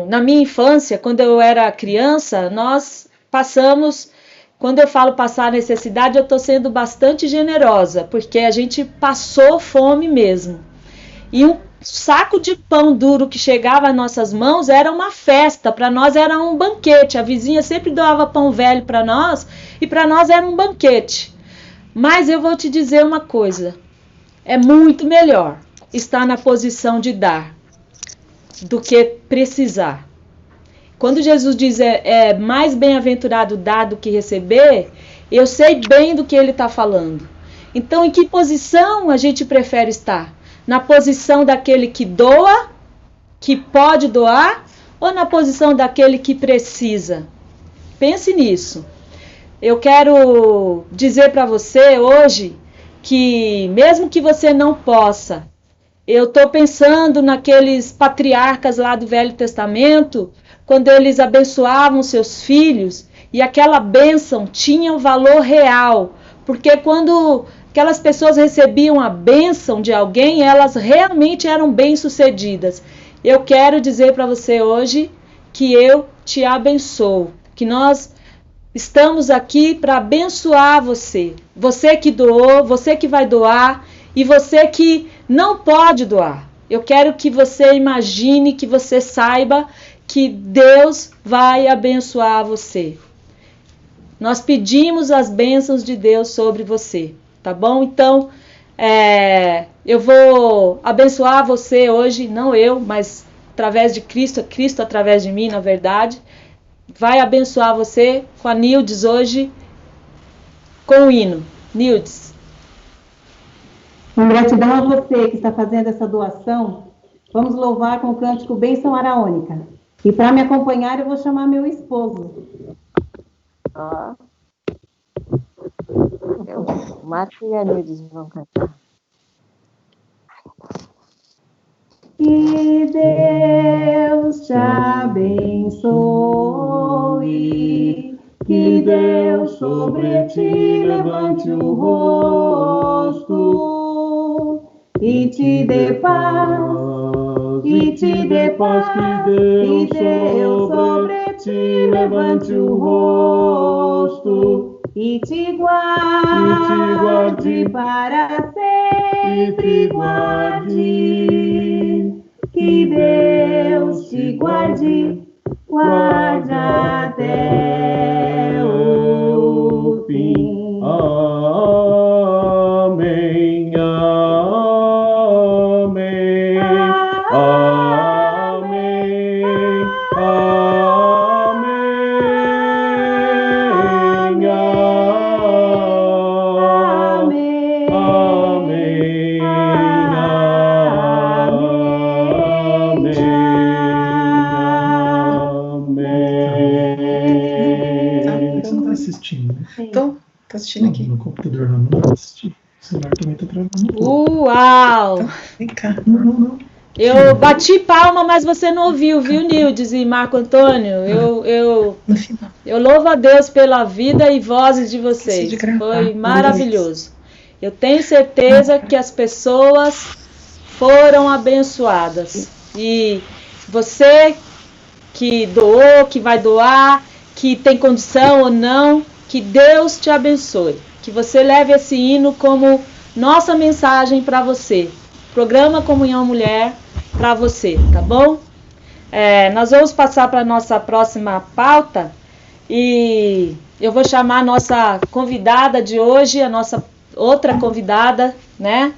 Na minha infância, quando eu era criança, nós passamos, quando eu falo passar necessidade, eu estou sendo bastante generosa, porque a gente passou fome mesmo. E um saco de pão duro que chegava às nossas mãos era uma festa, para nós era um banquete. A vizinha sempre doava pão velho para nós, e para nós era um banquete. Mas eu vou te dizer uma coisa, é muito melhor estar na posição de dar do que precisar. Quando Jesus diz é mais bem-aventurado dar do que receber, eu sei bem do que ele está falando. Então, em que posição a gente prefere estar? Na posição daquele que doa, que pode doar, ou na posição daquele que precisa? Pense nisso. Eu quero dizer para você hoje que, mesmo que você não possa, eu estou pensando naqueles patriarcas lá do Velho Testamento, quando eles abençoavam seus filhos, e aquela bênção tinha um valor real, porque quando aquelas pessoas recebiam a bênção de alguém, elas realmente eram bem-sucedidas. Eu quero dizer para você hoje que eu te abençoo, que nós estamos aqui para abençoar você. Você que doou, você que vai doar e você que não pode doar. Eu quero que você imagine, que você saiba que Deus vai abençoar você. Nós pedimos as bênçãos de Deus sobre você, tá bom? Então, eu vou abençoar você hoje, não eu, mas através de Cristo, Cristo através de mim, na verdade. Vai abençoar você com a Nildes hoje, com o hino. Nildes. Em gratidão a você que está fazendo essa doação, vamos louvar com o cântico Bênção Araônica. E para me acompanhar, eu vou chamar meu esposo. O Marcos e a Nildes vão cantar. Que Deus te abençoe, que Deus sobre ti levante o rosto e te dê paz, que Deus sobre ti levante o rosto e te guarde para sempre, guarde. Que Deus te guarde até o fim. Amém, amém, amém, amém, Tô assistindo aqui. No computador não dá pra assistir. O celular também tá travando. Uau! Então, vem cá. Não. Eu bati palma, mas você não ouviu, viu, Nildes e Marco Antônio? Eu louvo a Deus pela vida e vozes de vocês. Foi maravilhoso. Eu tenho certeza que as pessoas foram abençoadas. E você que doou, que vai doar, que tem condição ou não, que Deus te abençoe. Que você leve esse hino como nossa mensagem para você. Programa Comunhão Mulher para você, tá bom? Nós vamos passar para a nossa próxima pauta e eu vou chamar a nossa convidada de hoje, a nossa outra convidada, né?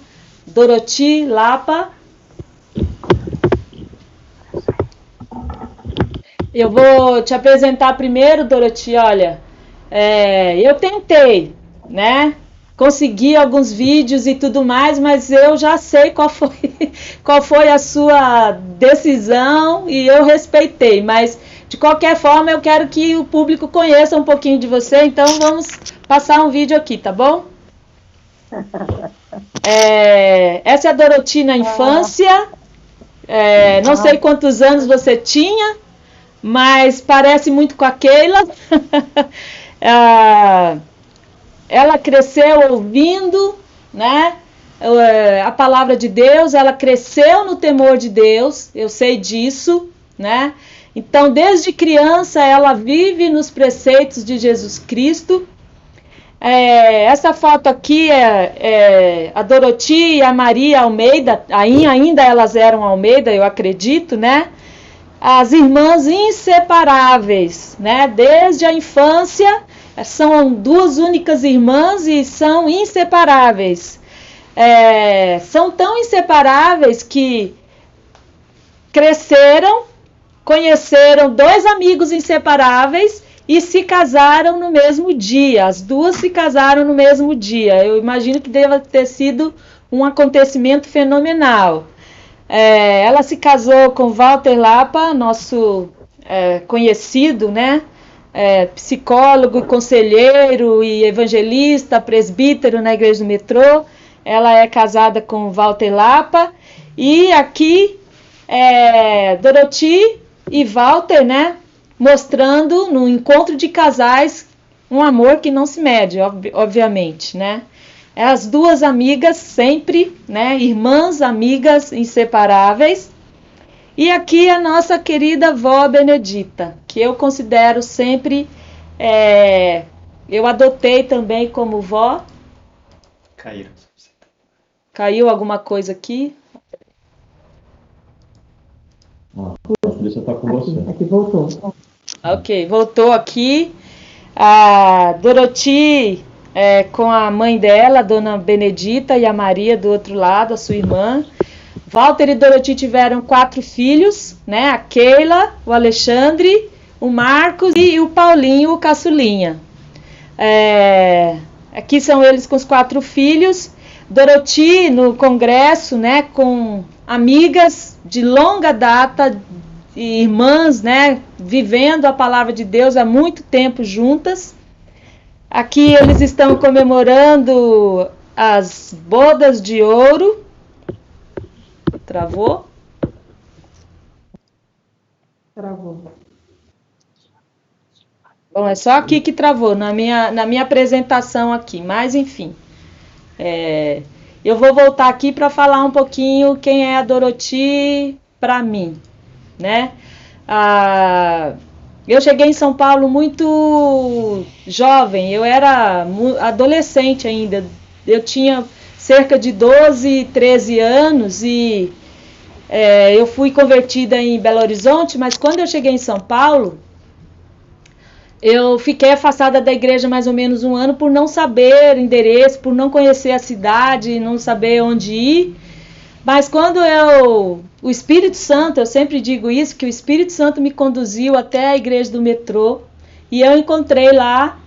Doroti Lapa. Eu vou te apresentar primeiro, Doroti, olha, eu tentei, né? Consegui alguns vídeos e tudo mais, mas eu já sei qual foi a sua decisão e eu respeitei, mas de qualquer forma eu quero que o público conheça um pouquinho de você, então vamos passar um vídeo aqui, tá bom? Essa é a Doroti na infância, não sei quantos anos você tinha, mas parece muito com a Keila. Ela cresceu ouvindo, né? a palavra de Deus, ela cresceu no temor de Deus, eu sei disso, né? Então, desde criança, ela vive nos preceitos de Jesus Cristo. Essa foto aqui é a Doroti e a Maria Almeida, ainda elas eram Almeida, eu acredito, né? As irmãs inseparáveis, né? Desde a infância, são duas únicas irmãs e são inseparáveis. São tão inseparáveis que cresceram, conheceram dois amigos inseparáveis e se casaram no mesmo dia. As duas se casaram no mesmo dia. Eu imagino que deva ter sido um acontecimento fenomenal. Ela se casou com Walter Lapa, nosso conhecido, né? Psicólogo, conselheiro e evangelista, presbítero na Igreja do Metrô. Ela é casada com Walter Lapa. E aqui, Doroti e Walter, né? Mostrando no encontro de casais um amor que não se mede, obviamente, né? As duas amigas sempre, né? Irmãs, amigas inseparáveis. E aqui a nossa querida vó Benedita, que eu considero sempre, eu adotei também como vó. Caiu alguma coisa aqui? A polícia está com você. Aqui voltou. Ok, voltou aqui. A Doroti com a mãe dela, a dona Benedita, e a Maria do outro lado, a sua irmã. Walter e Doroti tiveram 4 filhos, né? A Keila, o Alexandre, o Marcos e o Paulinho, o caçulinha. Aqui são eles com os 4 filhos. Doroti no congresso, né? Com amigas de longa data, irmãs, né? Vivendo a palavra de Deus há muito tempo juntas. Aqui eles estão comemorando as bodas de ouro. Travou? Travou. Bom, é só aqui que travou, na minha apresentação aqui, mas enfim. Eu vou voltar aqui para falar um pouquinho quem é a Doroti para mim, né? Eu cheguei em São Paulo muito jovem, eu era adolescente ainda, eu tinha cerca de 12, 13 anos e eu fui convertida em Belo Horizonte, mas quando eu cheguei em São Paulo, eu fiquei afastada da igreja mais ou menos um ano por não saber endereço, por não conhecer a cidade, não saber onde ir. Mas quando o Espírito Santo, eu sempre digo isso, que o Espírito Santo me conduziu até a Igreja do Metrô e eu encontrei lá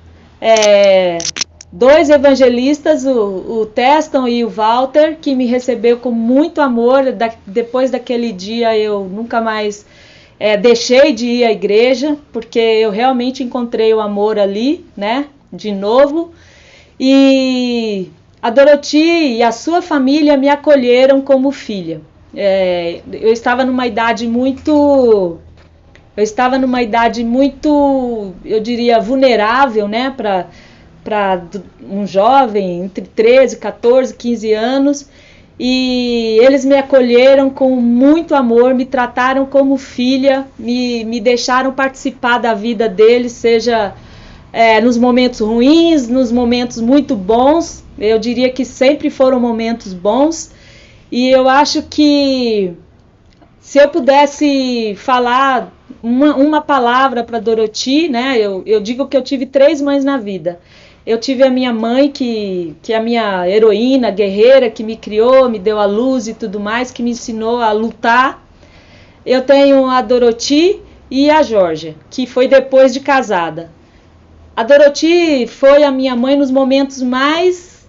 2 evangelistas, o Teston e o Walter, que me recebeu com muito amor. Depois daquele dia eu nunca mais deixei de ir à igreja, porque eu realmente encontrei o amor ali, né, de novo. E a Doroti e a sua família me acolheram como filha. Eu estava numa idade muito, eu diria, vulnerável, né, para um jovem entre 13, 14, 15 anos. E eles me acolheram com muito amor, me trataram como filha, me deixaram participar da vida deles, seja nos momentos ruins, nos momentos muito bons. Eu diria que sempre foram momentos bons. E eu acho que se eu pudesse falar uma palavra para Doroti, né, eu digo que eu tive 3 mães na vida. Eu tive a minha mãe, que é a minha heroína, guerreira, que me criou, me deu a luz e tudo mais, que me ensinou a lutar. Eu tenho a Doroti e a Georgia, que foi depois de casada. A Doroti foi a minha mãe nos momentos mais,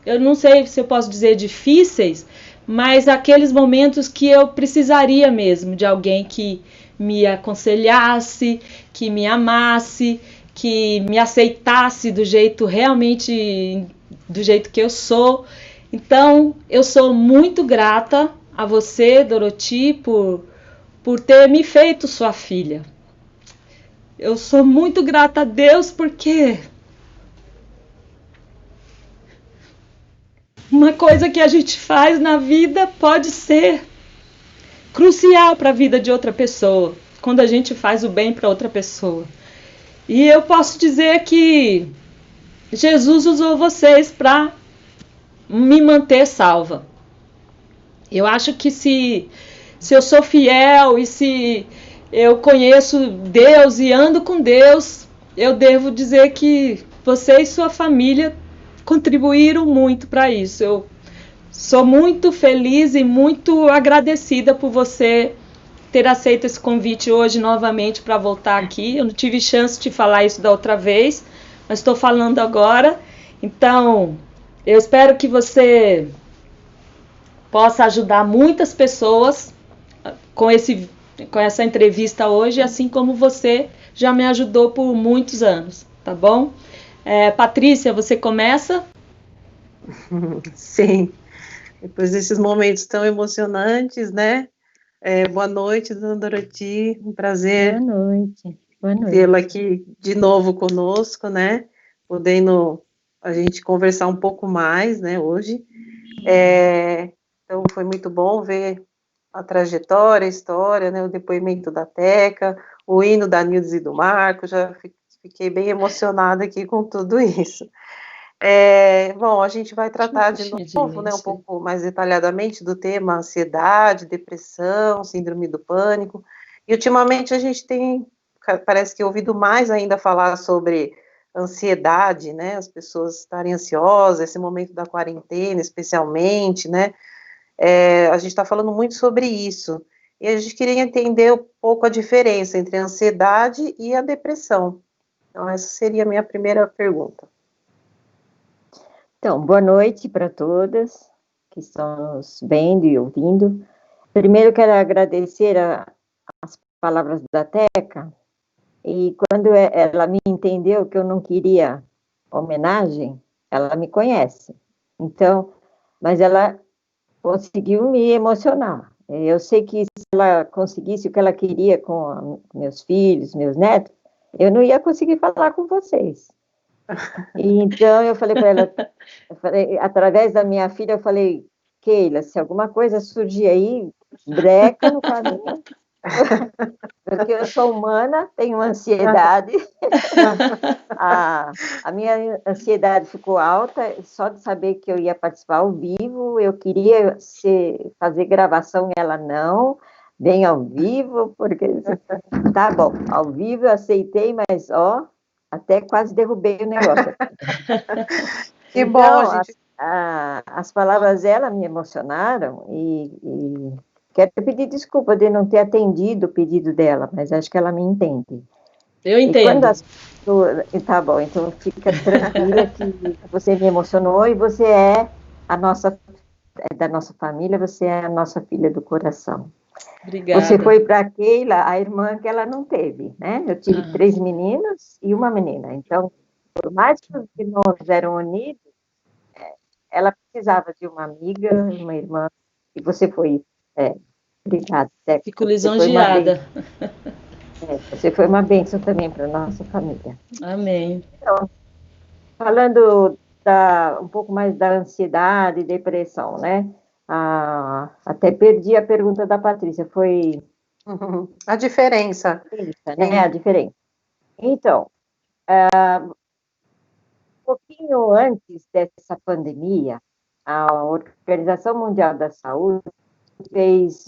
eu não sei se eu posso dizer difíceis, mas aqueles momentos que eu precisaria mesmo de alguém que me aconselhasse, que me amasse, que me aceitasse do jeito realmente, do jeito que eu sou. Então, eu sou muito grata a você, Doroti, por ter me feito sua filha. Eu sou muito grata a Deus porque uma coisa que a gente faz na vida pode ser crucial para a vida de outra pessoa, quando a gente faz o bem para outra pessoa. E eu posso dizer que Jesus usou vocês para me manter salva. Eu acho que se eu sou fiel e se eu conheço Deus e ando com Deus, eu devo dizer que você e sua família contribuíram muito para isso. Eu sou muito feliz e muito agradecida por você ter aceito esse convite hoje novamente para voltar aqui. Eu não tive chance de falar isso da outra vez, mas estou falando agora. Então, eu espero que você possa ajudar muitas pessoas com essa entrevista hoje, assim como você já me ajudou por muitos anos, tá bom? Patrícia, você começa? Sim, depois desses momentos tão emocionantes, né? Boa noite, dona Doroti, um prazer tê-la aqui de novo conosco, né? Podendo a gente conversar um pouco mais, né, hoje. Então, foi muito bom ver a trajetória, a história, né, o depoimento da Teca, o hino da Nildes e do Marco, já fiquei bem emocionada aqui com tudo isso. Bom, a gente vai tratar de novo, né, um pouco mais detalhadamente do tema ansiedade, depressão, síndrome do pânico, e ultimamente a gente tem, parece que ouvido mais ainda falar sobre ansiedade, né, as pessoas estarem ansiosas, esse momento da quarentena especialmente, né, a gente está falando muito sobre isso, e a gente queria entender um pouco a diferença entre a ansiedade e a depressão. Então, essa seria a minha primeira pergunta. Então, boa noite para todas que estão nos vendo e ouvindo. Primeiro, quero agradecer as palavras da Teca, e quando ela me entendeu que eu não queria homenagem, ela me conhece. Então, mas ela conseguiu me emocionar. Eu sei que se ela conseguisse o que ela queria com meus filhos, meus netos, eu não ia conseguir falar com vocês. Então, eu falei para ela, através da minha filha, eu falei, Keila, se alguma coisa surgir aí, breca no caminho, porque eu sou humana, tenho ansiedade, a minha ansiedade ficou alta, só de saber que eu ia participar ao vivo, eu queria fazer gravação e ela não, bem ao vivo, porque, tá bom, ao vivo eu aceitei, mas, até quase derrubei o negócio. Que então, bom, gente. As palavras dela me emocionaram e quero pedir desculpa de não ter atendido o pedido dela, mas acho que ela me entende. Eu entendo. Tá bom, então fica tranquila que você me emocionou e você é da nossa família, você é a nossa filha do coração. Obrigada. Você foi para Keila, a irmã que ela não teve, né? Eu tive 3 meninos e uma menina. Então, por mais que os irmãos eram unidos, ela precisava de uma amiga, uma irmã, e você foi. Obrigada, Teca. Fico lisonjeada. Você foi uma bênção também para a nossa família. Amém. Então, falando um pouco mais da ansiedade e depressão, né? Até perdi a pergunta da Patrícia, foi... A diferença. Né? A diferença. Então, um pouquinho antes dessa pandemia, a Organização Mundial da Saúde fez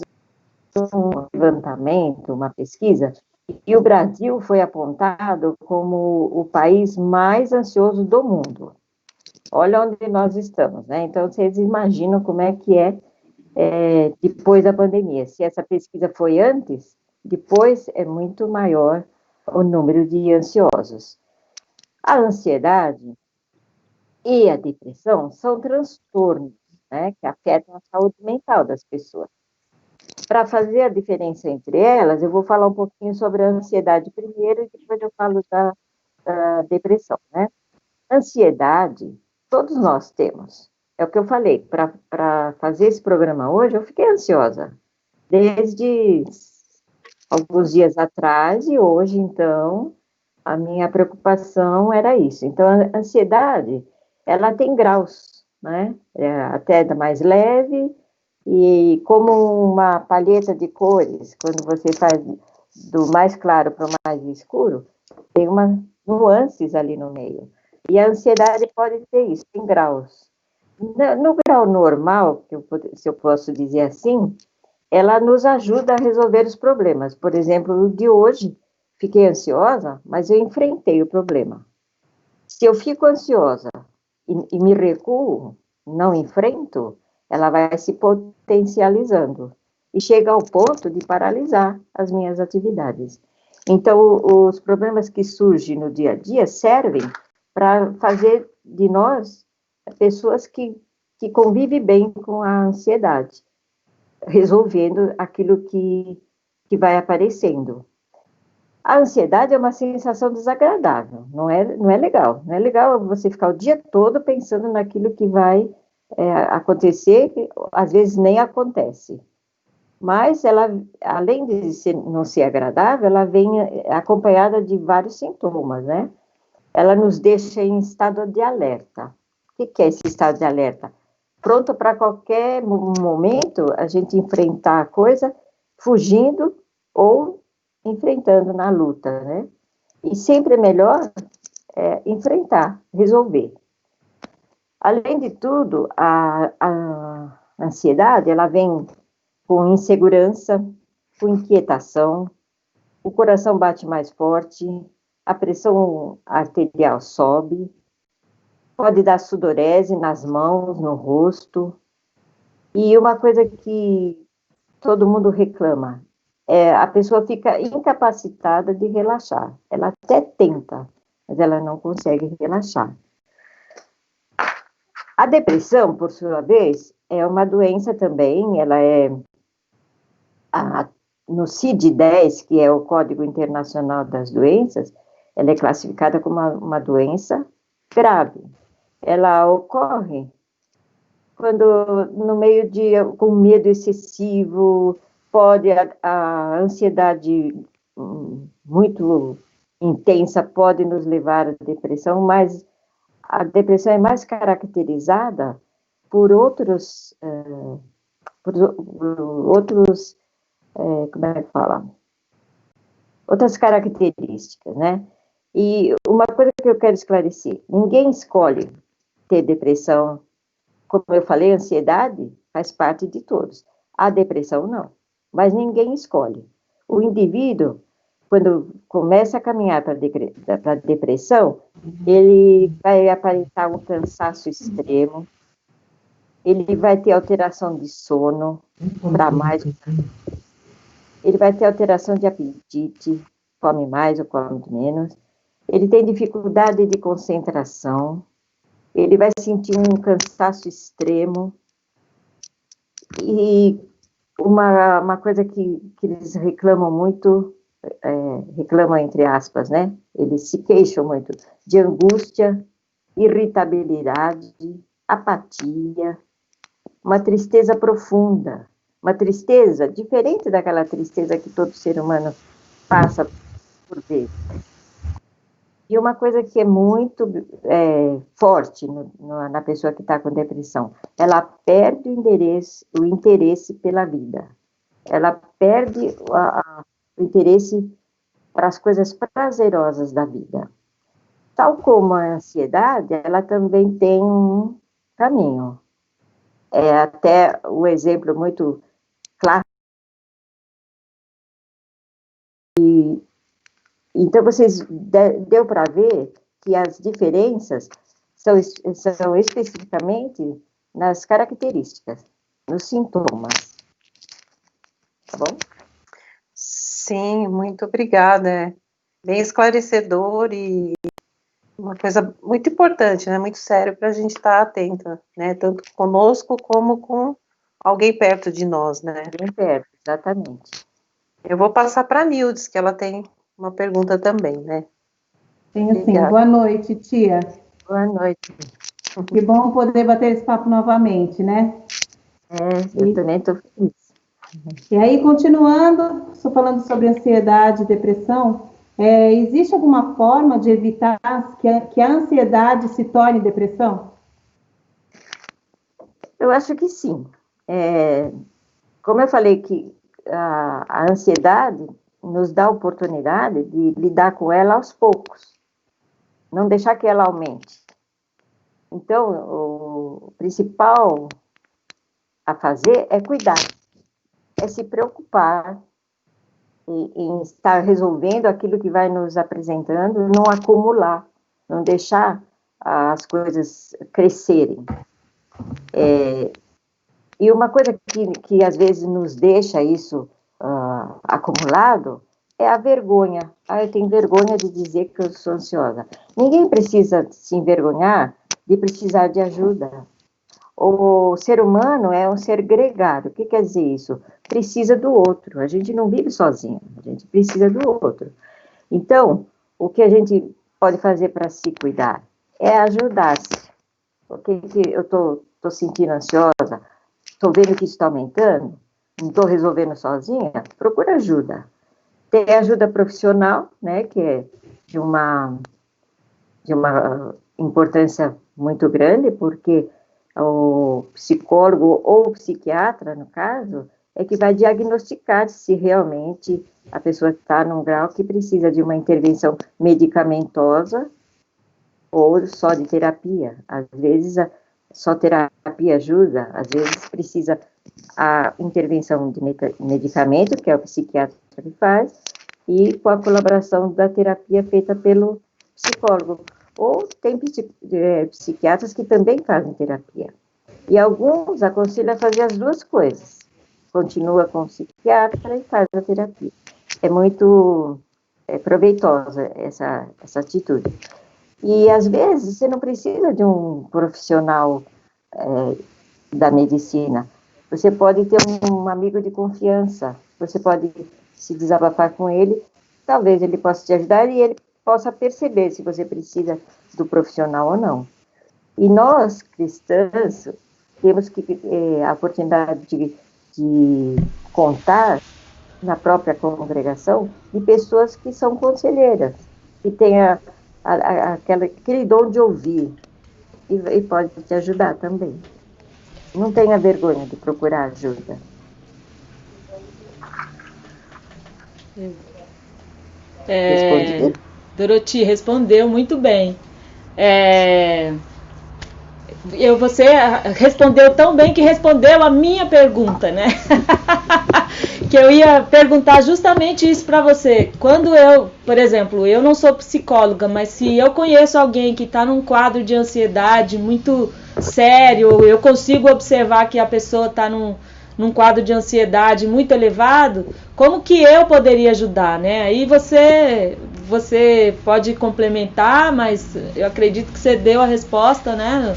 um levantamento, uma pesquisa, e o Brasil foi apontado como o país mais ansioso do mundo. Olha onde nós estamos, né? Então, vocês imaginam como é que é, depois da pandemia. Se essa pesquisa foi antes, depois é muito maior o número de ansiosos. A ansiedade e a depressão são transtornos, né, que afetam a saúde mental das pessoas. Para fazer a diferença entre elas, eu vou falar um pouquinho sobre a ansiedade primeiro e depois eu falo da depressão, né? Ansiedade, todos nós temos. É o que eu falei, para fazer esse programa hoje, eu fiquei ansiosa. Desde alguns dias atrás e hoje, então, a minha preocupação era isso. Então, a ansiedade, ela tem graus, né? Até mais leve, e como uma palheta de cores, quando você faz do mais claro para o mais escuro, tem uma nuances ali no meio. E a ansiedade pode ter isso, em graus. No grau normal, se eu posso dizer assim, ela nos ajuda a resolver os problemas. Por exemplo, no de hoje, fiquei ansiosa, mas eu enfrentei o problema. Se eu fico ansiosa e me recuo, não enfrento, ela vai se potencializando e chega ao ponto de paralisar as minhas atividades. Então, os problemas que surgem no dia a dia servem para fazer de nós pessoas que convivem bem com a ansiedade, resolvendo aquilo que vai aparecendo. A ansiedade é uma sensação desagradável, não é legal. Não é legal você ficar o dia todo pensando naquilo que vai acontecer, que às vezes nem acontece. Mas ela, além de não ser agradável, ela vem acompanhada de vários sintomas, né? Ela nos deixa em estado de alerta. O que é esse estado de alerta? Pronto para qualquer momento a gente enfrentar a coisa, fugindo ou enfrentando na luta, né? E sempre é melhor enfrentar, resolver. Além de tudo, a ansiedade, ela vem com insegurança, com inquietação, o coração bate mais forte, a pressão arterial sobe, pode dar sudorese nas mãos, no rosto. E uma coisa que todo mundo reclama, a pessoa fica incapacitada de relaxar. Ela até tenta, mas ela não consegue relaxar. A depressão, por sua vez, é uma doença também, ela no CID-10, que é o Código Internacional das Doenças, ela é classificada como uma doença grave. Ela ocorre quando, no meio com medo excessivo, pode a ansiedade muito intensa pode nos levar à depressão, mas a depressão é mais caracterizada por outros como é que fala? Outras características, né? E uma coisa que eu quero esclarecer, ninguém escolhe ter depressão. Como eu falei, a ansiedade faz parte de todos. A depressão não, mas ninguém escolhe. O indivíduo, quando começa a caminhar para a depressão, ele vai aparentar um cansaço extremo, ele vai ter alteração de sono, para mais, ele vai ter alteração de apetite, come mais ou come menos, ele tem dificuldade de concentração, ele vai sentir um cansaço extremo, e uma coisa que eles reclamam muito, reclamam entre aspas, né? Eles se queixam muito de angústia, irritabilidade, apatia, uma tristeza profunda, uma tristeza diferente daquela tristeza que todo ser humano passa por vezes. E uma coisa que é muito forte na pessoa que está com depressão, ela perde o interesse pela vida. Ela perde o interesse para as coisas prazerosas da vida. Tal como a ansiedade, ela também tem um caminho. Até o exemplo muito claro. Então, deu para ver que as diferenças são especificamente nas características, nos sintomas. Tá bom? Sim, muito obrigada. Bem esclarecedor e uma coisa muito importante, né? Muito sério para a gente estar atenta, né? Tanto conosco como com alguém perto de nós, né? Bem perto, exatamente. Eu vou passar para a Nildes, que ela tem uma pergunta também, né? Tenho sim. Boa noite, tia. Boa noite. Que bom poder bater esse papo novamente, né? Eu também estou feliz. E aí, continuando, estou falando sobre ansiedade e depressão, existe alguma forma de evitar que a ansiedade se torne depressão? Eu acho que sim. Como eu falei que a ansiedade nos dá a oportunidade de lidar com ela aos poucos, não deixar que ela aumente. Então, o principal a fazer é cuidar, é se preocupar em estar resolvendo aquilo que vai nos apresentando, não acumular, não deixar as coisas crescerem. E uma coisa que às vezes nos deixa isso acumulado é a vergonha. Eu tenho vergonha de dizer que eu sou ansiosa. Ninguém precisa se envergonhar de precisar de ajuda. O ser humano é um ser gregário. O que quer dizer isso? Precisa do outro. A gente não vive sozinho, a gente precisa do outro. Então, o que a gente pode fazer para se cuidar é ajudar-se. O que eu estou sentindo ansiosa, estou vendo que isso está aumentando, não estou resolvendo sozinha, procura ajuda. Tem ajuda profissional, né, que é de uma importância muito grande, porque o psicólogo ou o psiquiatra, no caso, é que vai diagnosticar se realmente a pessoa está num grau que precisa de uma intervenção medicamentosa ou só de terapia. Às vezes, só terapia ajuda, às vezes precisa a intervenção de medicamento, que é o psiquiatra que faz, e com a colaboração da terapia feita pelo psicólogo. Ou tem psiquiatras que também fazem terapia. E alguns aconselham a fazer as duas coisas. Continua com o psiquiatra e faz a terapia. É muito proveitosa essa atitude. E, às vezes, você não precisa de um profissional da medicina. Você pode ter um amigo de confiança. Você pode se desabafar com ele. Talvez ele possa te ajudar e ele possa perceber se você precisa do profissional ou não. E nós, cristãs, temos a oportunidade de contar na própria congregação de pessoas que são conselheiras, que têm aquele dom de ouvir e pode te ajudar também. Não tenha vergonha de procurar ajuda. Doroti respondeu muito bem. Você respondeu tão bem que respondeu a minha pergunta, né? Que eu ia perguntar justamente isso para você. Quando por exemplo, eu não sou psicóloga, mas se eu conheço alguém que está num quadro de ansiedade muito sério, eu consigo observar que a pessoa está num quadro de ansiedade muito elevado, como que eu poderia ajudar, né? Aí você pode complementar, mas eu acredito que você deu a resposta, né?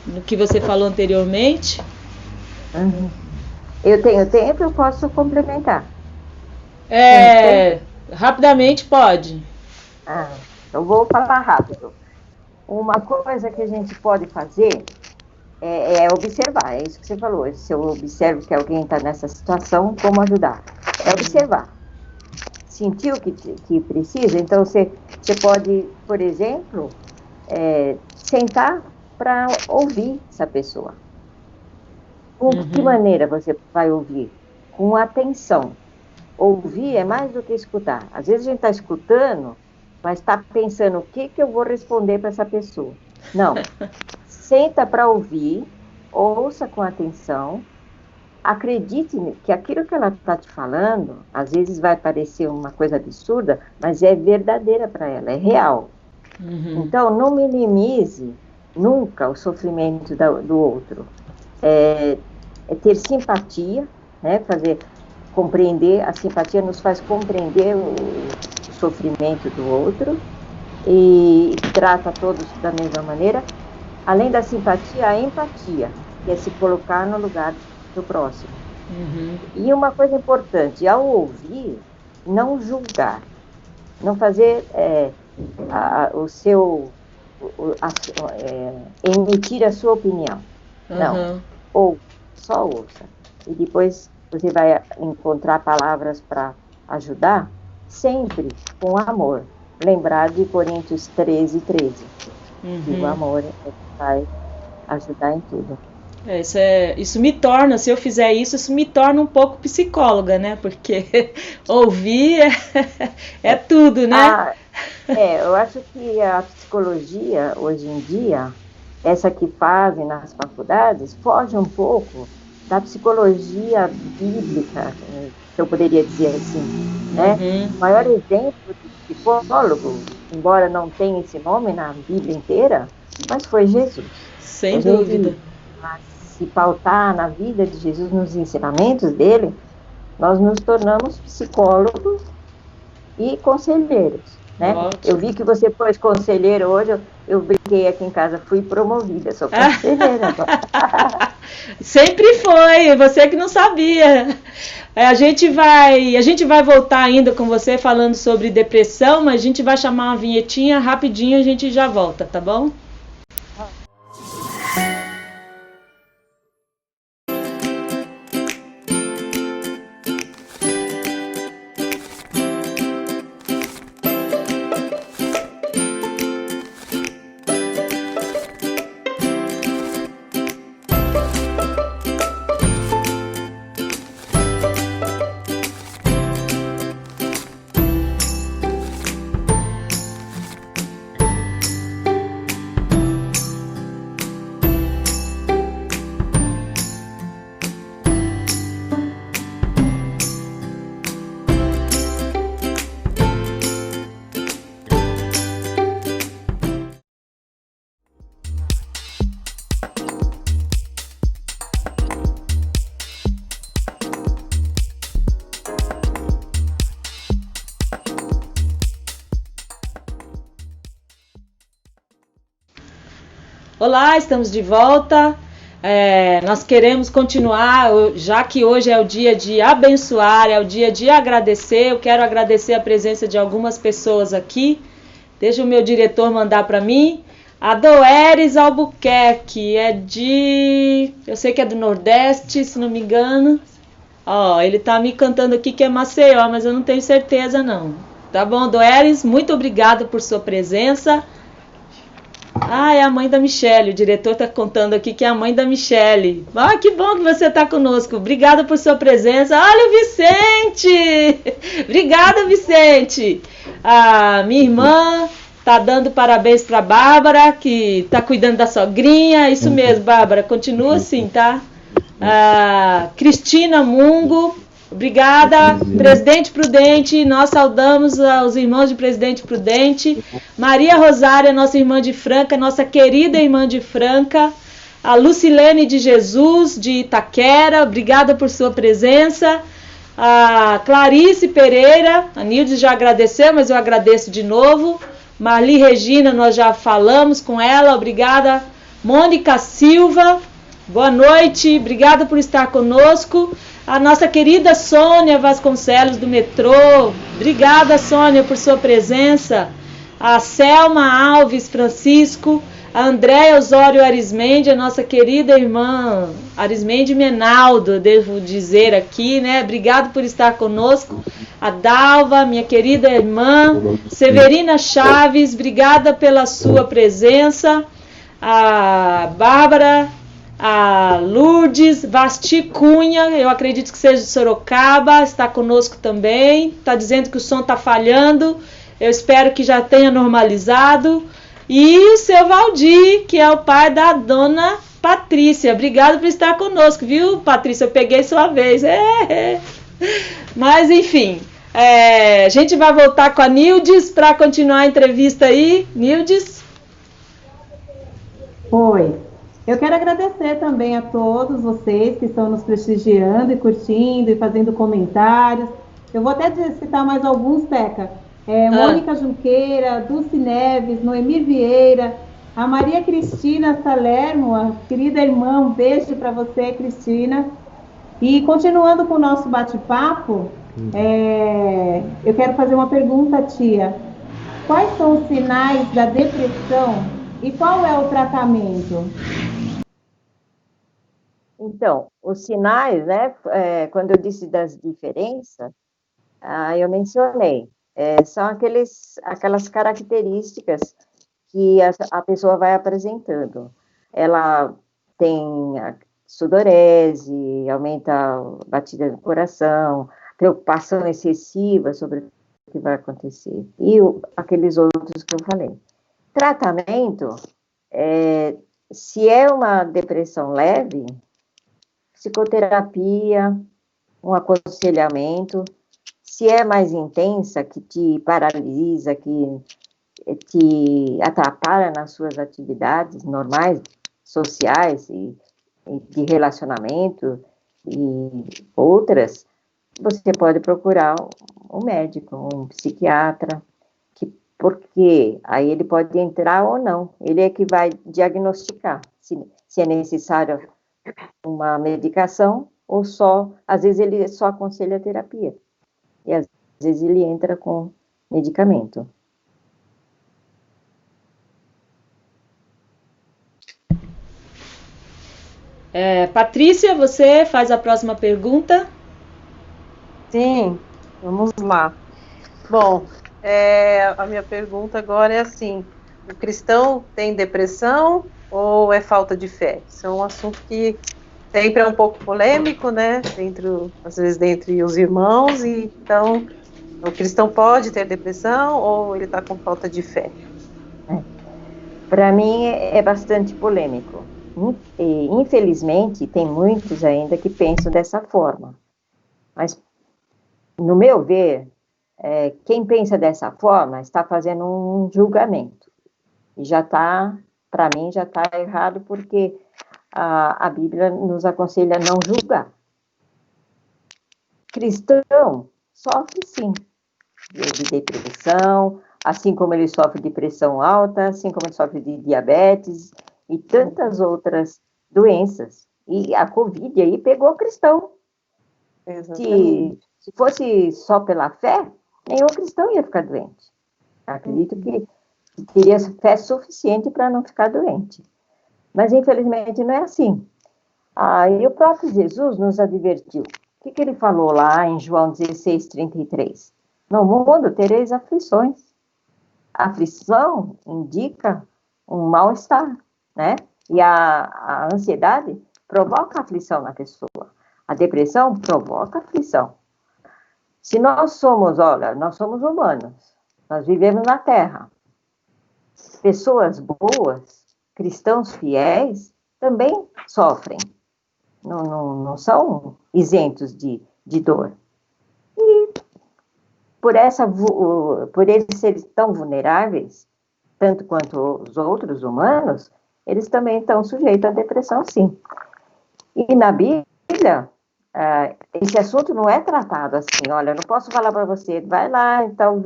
No que você falou anteriormente. Uhum. Eu tenho tempo, eu posso complementar. Rapidamente pode. Então vou falar rápido. Uma coisa que a gente pode fazer é observar, é isso que você falou. Se eu observo que alguém está nessa situação, como ajudar? É observar. Sentiu que precisa, então você pode, por exemplo, sentar para ouvir essa pessoa. Com que maneira você vai ouvir? Com atenção. Ouvir é mais do que escutar. Às vezes a gente está escutando, mas está pensando o que eu vou responder para essa pessoa. Não. Senta para ouvir, ouça com atenção, acredite que aquilo que ela está te falando, às vezes vai parecer uma coisa absurda, mas é verdadeira para ela, é real. Então, não minimize nunca o sofrimento do outro. É ter simpatia, né? Compreender, a simpatia nos faz compreender o sofrimento do outro e trata todos da mesma maneira. Além da simpatia, a empatia, que é se colocar no lugar do próximo. E uma coisa importante, ao ouvir, não julgar, não fazer emitir a sua opinião. Não, só ouça. E depois você vai encontrar palavras para ajudar, sempre com amor. Lembrar de Coríntios 13:13. Que o amor é que vai ajudar em tudo. Isso me torna, se eu fizer isso me torna um pouco psicóloga, né? Porque ouvir é tudo, né? Eu acho que a psicologia, hoje em dia, essa que fazem nas faculdades, foge um pouco da psicologia bíblica, se eu poderia dizer assim, né? O maior exemplo de psicólogo, embora não tenha esse nome na Bíblia inteira, mas foi Jesus. Sem dúvida. Se pautar na vida de Jesus, nos ensinamentos dele, nós nos tornamos psicólogos e conselheiros, né? Eu vi que você pôs conselheiro hoje, eu brinquei aqui em casa, fui promovida, sou conselheira agora. Sempre foi, você que não sabia. A gente vai voltar ainda com você falando sobre depressão, mas a gente vai chamar uma vinhetinha rapidinho, a gente já volta, tá bom? Olá, estamos de volta. Nós queremos continuar, já que hoje é o dia de abençoar, é o dia de agradecer. Eu quero agradecer a presença de algumas pessoas aqui. Deixa o meu diretor mandar para mim. A Doeres Albuquerque eu sei que é do Nordeste, se não me engano. Ele tá me cantando aqui que é Maceió, mas eu não tenho certeza não. Tá bom, Doeres? Muito obrigada por sua presença. É a mãe da Michele, o diretor está contando aqui que é a mãe da Michele. Que bom que você está conosco, obrigada por sua presença. Olha o Vicente, obrigada Vicente. A minha irmã está dando parabéns para a Bárbara, que está cuidando da sogrinha, isso mesmo Bárbara, continua assim, tá? Cristina Mungo, obrigada. Presidente Prudente, nós saudamos os irmãos de Presidente Prudente. Maria Rosária, nossa irmã de Franca, nossa querida irmã de Franca. A Lucilene de Jesus, de Itaquera, obrigada por sua presença. A Clarice Pereira, a Nilde já agradeceu, mas eu agradeço de novo. Marli Regina, nós já falamos com ela, obrigada. Mônica Silva, boa noite, obrigada por estar conosco. A nossa querida Sônia Vasconcelos, do metrô, obrigada Sônia por sua presença. A Selma Alves Francisco, a Andréia Osório Arismendi, a nossa querida irmã Arismendi Menaldo, devo dizer aqui, né? Obrigado por estar conosco. A Dalva, minha querida irmã. Severina Chaves, obrigada pela sua presença. A Bárbara, a Lourdes Vasti Cunha, eu acredito que seja de Sorocaba, está conosco também. Está dizendo que o som está falhando. Eu espero que já tenha normalizado. E o seu Valdir, que é o pai da dona Patrícia. Obrigado por estar conosco, viu, Patrícia? Eu peguei sua vez. Mas, enfim, a gente vai voltar com a Nildes para continuar a entrevista aí. Nildes? Oi. Eu quero agradecer também a todos vocês que estão nos prestigiando e curtindo e fazendo comentários. Eu vou até citar mais alguns, Teca. Mônica Junqueira, Dulce Neves, Noemi Vieira, a Maria Cristina Salermo, a querida irmã, um beijo para você, Cristina. E continuando com o nosso bate-papo, eu quero fazer uma pergunta, tia. Quais são os sinais da depressão e qual é o tratamento? Então, os sinais, né, quando eu disse das diferenças, eu mencionei. São aquelas características que a pessoa vai apresentando. Ela tem sudorese, aumenta a batida do coração, preocupação excessiva sobre o que vai acontecer. E aqueles outros que eu falei. Tratamento, se é uma depressão leve, psicoterapia, um aconselhamento. Se é mais intensa, que te paralisa, que te atrapalha nas suas atividades normais, sociais e de relacionamento e outras, você pode procurar um médico, um psiquiatra, porque aí ele pode entrar ou não. Ele é que vai diagnosticar se é necessário uma medicação ou só, às vezes ele só aconselha a terapia. E às vezes ele entra com medicamento. Patrícia, você faz a próxima pergunta? Sim, vamos lá. Bom, a minha pergunta agora é assim: o cristão tem depressão ou é falta de fé? Isso é um assunto que sempre é um pouco polêmico, né? Às vezes entre os irmãos. E então, o cristão pode ter depressão ou ele está com falta de fé? Para mim é bastante polêmico. E, infelizmente, tem muitos ainda que pensam dessa forma. Mas, no meu ver, quem pensa dessa forma está fazendo um julgamento. E já está, para mim, já está errado, porque a Bíblia nos aconselha a não julgar. Cristão sofre, sim, de depressão, assim como ele sofre de pressão alta, assim como ele sofre de diabetes e tantas outras doenças. E a Covid aí pegou cristão. Se fosse só pela fé, nenhum cristão ia ficar doente. Acredito que teria fé suficiente para não ficar doente. Mas, infelizmente, não é assim. E o próprio Jesus nos advertiu. O que ele falou lá em João 16:33? No mundo tereis aflições. A aflição indica um mal-estar, né? E a ansiedade provoca aflição na pessoa. A depressão provoca aflição. Se nós somos humanos, nós vivemos na Terra. Pessoas boas, cristãos fiéis, também sofrem. Não são isentos de dor. E por eles serem tão vulneráveis, tanto quanto os outros humanos, eles também estão sujeitos à depressão, sim. E na Bíblia, esse assunto não é tratado assim. Olha, eu não posso falar para você, vai lá em tal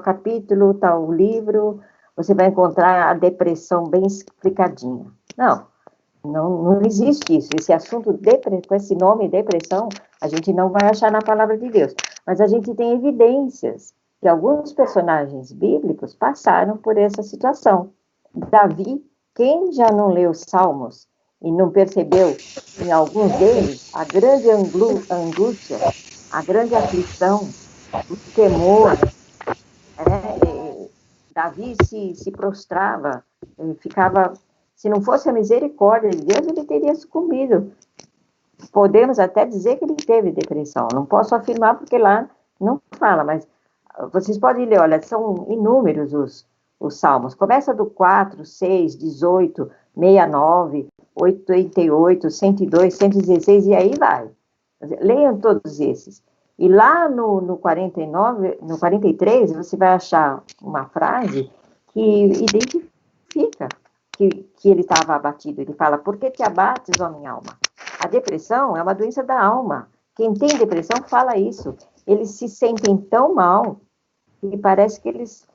capítulo, tal livro, você vai encontrar a depressão bem explicadinha. Não existe isso. Esse assunto, com esse nome, depressão, a gente não vai achar na palavra de Deus. Mas a gente tem evidências que alguns personagens bíblicos passaram por essa situação. Davi, quem já não leu os Salmos e não percebeu em alguns deles a grande angústia, a grande aflição, o temor, Davi se prostrava, ficava... Se não fosse a misericórdia de Deus, ele teria sucumbido. Podemos até dizer que ele teve depressão. Não posso afirmar porque lá não fala, mas vocês podem ler, olha, são inúmeros os salmos. Começa do 4, 6, 18, 69, 88, 102, 116 e aí vai. Leiam todos esses. E lá no 49, no 43, você vai achar uma frase que identifica que ele estava abatido. Ele fala: por que te abates, ó minha alma? A depressão é uma doença da alma. Quem tem depressão fala isso. Eles se sentem tão mal que parece que eles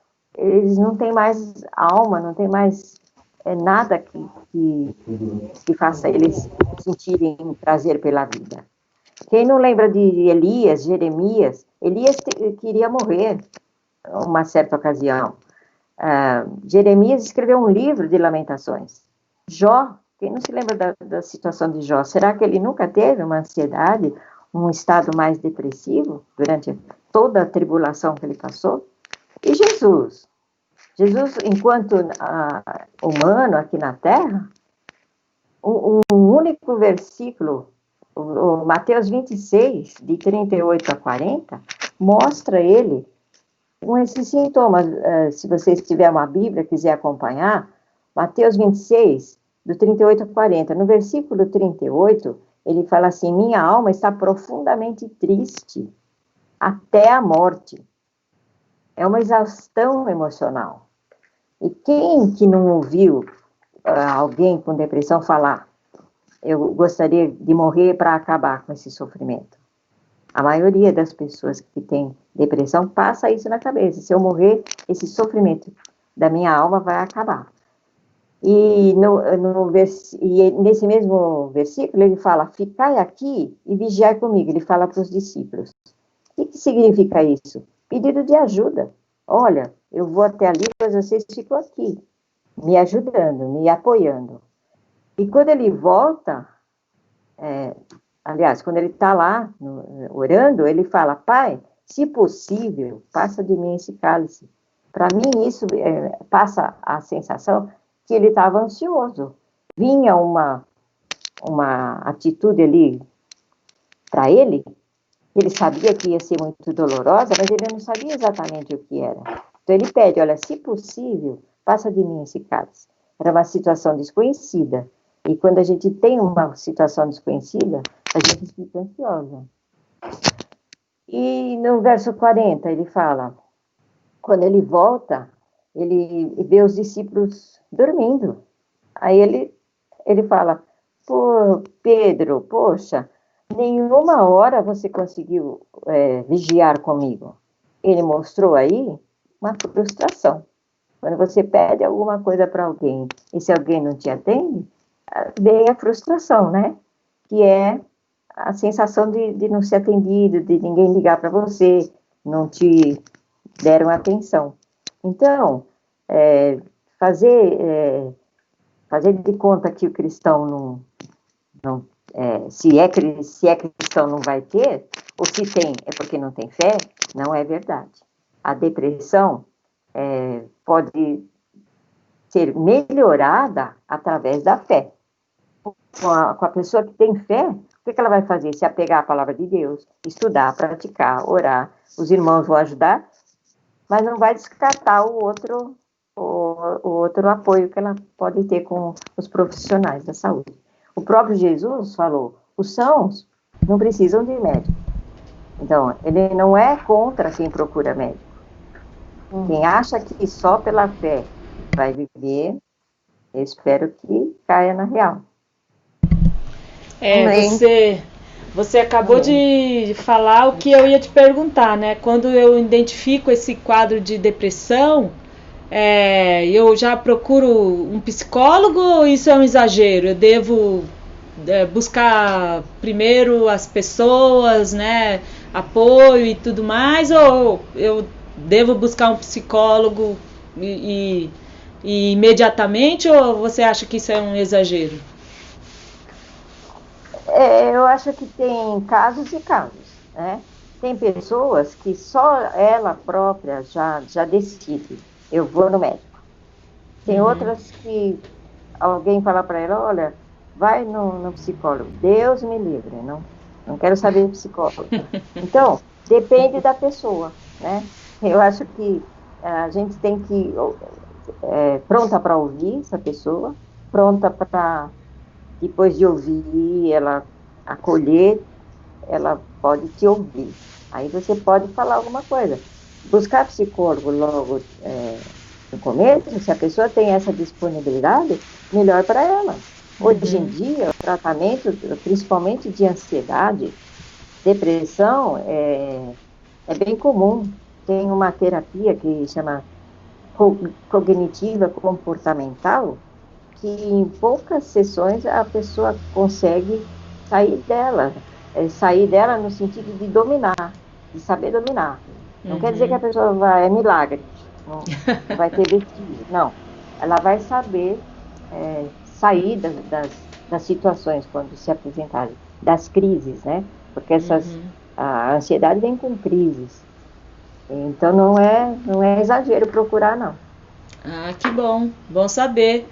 não têm mais alma, não tem mais nada que faça eles sentirem prazer pela vida. Quem não lembra de Elias, Jeremias? Elias queria morrer uma certa ocasião. Jeremias escreveu um livro de lamentações. Jó, quem não se lembra da situação de Jó? Será que ele nunca teve uma ansiedade, um estado mais depressivo durante toda a tribulação que ele passou? E Jesus? Jesus, enquanto humano aqui na Terra, um único versículo, o Mateus 26, de 38 a 40, mostra ele com esses sintomas. Se você tiver uma Bíblia, quiser acompanhar, Mateus 26, do 38 a 40, no versículo 38, ele fala assim: minha alma está profundamente triste, até a morte. É uma exaustão emocional. E quem que não ouviu alguém com depressão falar: eu gostaria de morrer para acabar com esse sofrimento? A maioria das pessoas que têm depressão passa isso na cabeça: se eu morrer, esse sofrimento da minha alma vai acabar. E nesse mesmo versículo ele fala: ficai aqui e vigiai comigo. Ele fala para os discípulos. O que significa isso? Pedido de ajuda. Olha, eu vou até ali, mas vocês ficam aqui, me ajudando, me apoiando. E quando ele volta, aliás, quando ele está lá orando, ele fala: Pai, se possível, passa de mim esse cálice. Para mim, isso passa a sensação que ele estava ansioso. Vinha uma atitude ali para ele. Ele sabia que ia ser muito dolorosa, mas ele não sabia exatamente o que era. Então ele pede: olha, se possível, passa de mim esse cálice. Era uma situação desconhecida. E quando a gente tem uma situação desconhecida, a gente fica ansiosa. E no verso 40 ele fala, quando ele volta, ele vê os discípulos dormindo. Aí ele fala: pô, Pedro, poxa, nenhuma hora você conseguiu vigiar comigo. Ele mostrou aí uma frustração. Quando você pede alguma coisa para alguém e se alguém não te atende, vem a frustração, né? Que é a sensação de não ser atendido, de ninguém ligar para você, não te deram atenção. Então, fazer de conta que o cristão se é cristão não vai ter, ou se tem é porque não tem fé, não é verdade. A depressão pode ser melhorada através da fé. Com a pessoa que tem fé, o que ela vai fazer? Se apegar à palavra de Deus, estudar, praticar, orar. Os irmãos vão ajudar, mas não vai descartar o outro apoio que ela pode ter com os profissionais da saúde. O próprio Jesus falou: os sãos não precisam de médico. Então, ele não é contra quem procura médico. Quem acha que só pela fé vai viver, eu espero que caia na real. Você acabou de falar o que eu ia te perguntar, né? Quando eu identifico esse quadro de depressão, eu já procuro um psicólogo ou isso é um exagero? Eu devo buscar primeiro as pessoas, né? Apoio e tudo mais, ou eu devo buscar um psicólogo e imediatamente, ou você acha que isso é um exagero? Eu acho que tem casos e casos, né? Tem pessoas que só ela própria já decide: eu vou no médico. Tem outras que alguém fala para ela: olha, vai no psicólogo. Deus me livre, não quero saber de psicólogo. Então, depende da pessoa, né? Eu acho que a gente tem que pronta para ouvir essa pessoa, pronta para, depois de ouvir, ela acolher, ela pode te ouvir. Aí você pode falar alguma coisa. Buscar psicólogo logo no começo, se a pessoa tem essa disponibilidade, melhor para ela. Hoje em dia, o tratamento, principalmente de ansiedade, depressão, é bem comum. Tem uma terapia que chama cognitiva comportamental, que em poucas sessões a pessoa consegue sair dela no sentido de dominar, de saber dominar. Não quer dizer que a pessoa é milagre, não vai ter vestígio, não. Ela vai saber sair das situações quando se apresentarem, das crises, né? Porque a ansiedade vem com crises. Então não é exagero procurar, não. Ah, que bom saber.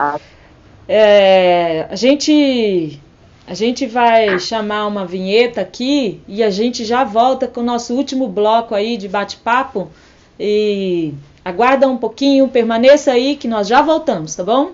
A gente vai chamar uma vinheta aqui e a gente já volta com o nosso último bloco aí de bate-papo. E aguarda um pouquinho, permaneça aí que nós já voltamos, tá bom?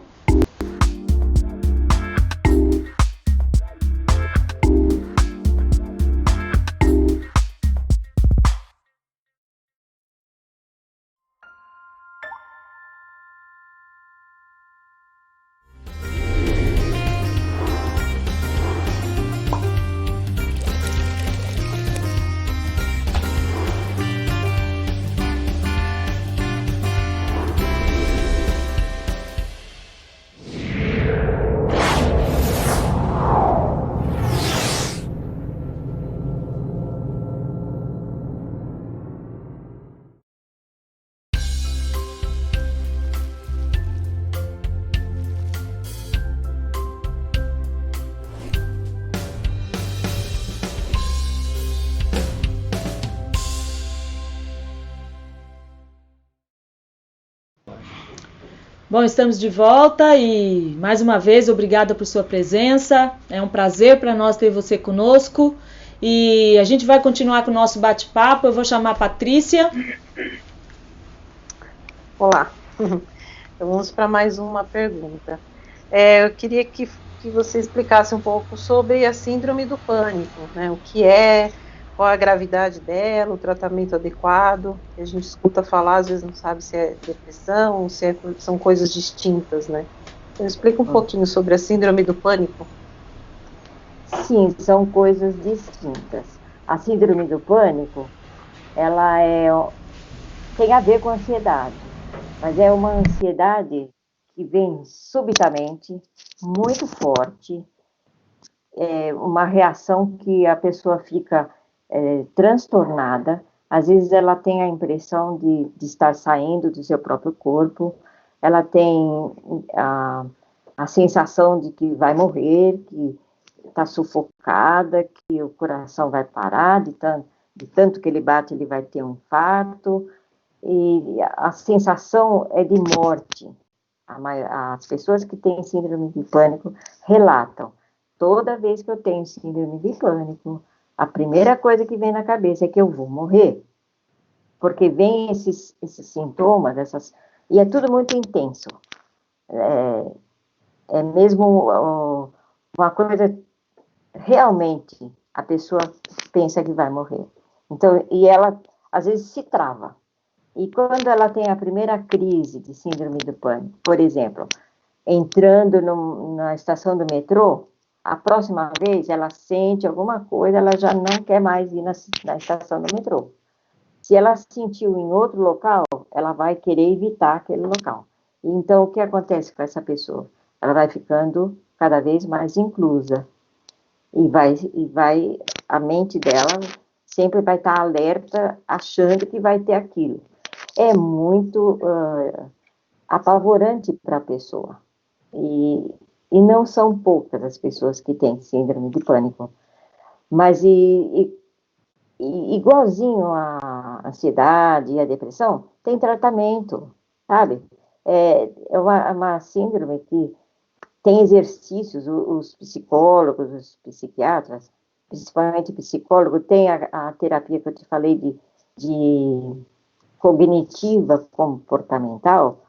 Bom, estamos de volta e mais uma vez obrigada por sua presença. É um prazer para nós ter você conosco e a gente vai continuar com o nosso bate-papo. Eu vou chamar a Patrícia. Olá, vamos para mais uma pergunta. Eu queria que você explicasse um pouco sobre a síndrome do pânico, né? O que é, qual a gravidade dela, o tratamento adequado. A gente escuta falar, às vezes não sabe se é depressão, se são coisas distintas, né? Então, explica um pouquinho sobre a síndrome do pânico. Sim, são coisas distintas. A síndrome do pânico, ela tem a ver com ansiedade, mas é uma ansiedade que vem subitamente, muito forte, uma reação que a pessoa fica transtornada. Às vezes ela tem a impressão de estar saindo do seu próprio corpo, ela tem a sensação de que vai morrer, que está sufocada, que o coração vai parar, de tanto que ele bate, ele vai ter um infarto, e a sensação é de morte. As pessoas que têm síndrome de pânico relatam: toda vez que eu tenho síndrome de pânico, a primeira coisa que vem na cabeça é que eu vou morrer, porque vem esses sintomas, e é tudo muito intenso. É mesmo uma coisa, realmente, a pessoa pensa que vai morrer. Então, e ela, às vezes, se trava. E quando ela tem a primeira crise de síndrome do pânico, por exemplo, entrando na estação do metrô, a próxima vez ela sente alguma coisa, ela já não quer mais ir na estação do metrô. Se ela sentiu em outro local, ela vai querer evitar aquele local. Então, o que acontece com essa pessoa? Ela vai ficando cada vez mais inclusa. E a mente dela sempre vai estar alerta, achando que vai ter aquilo. É muito apavorante para a pessoa. E não são poucas as pessoas que têm síndrome de pânico. Mas igualzinho à ansiedade e à depressão, tem tratamento, sabe? É uma síndrome que tem exercícios, os psicólogos, os psiquiatras, principalmente psicólogo, tem a terapia que eu te falei de cognitiva comportamental.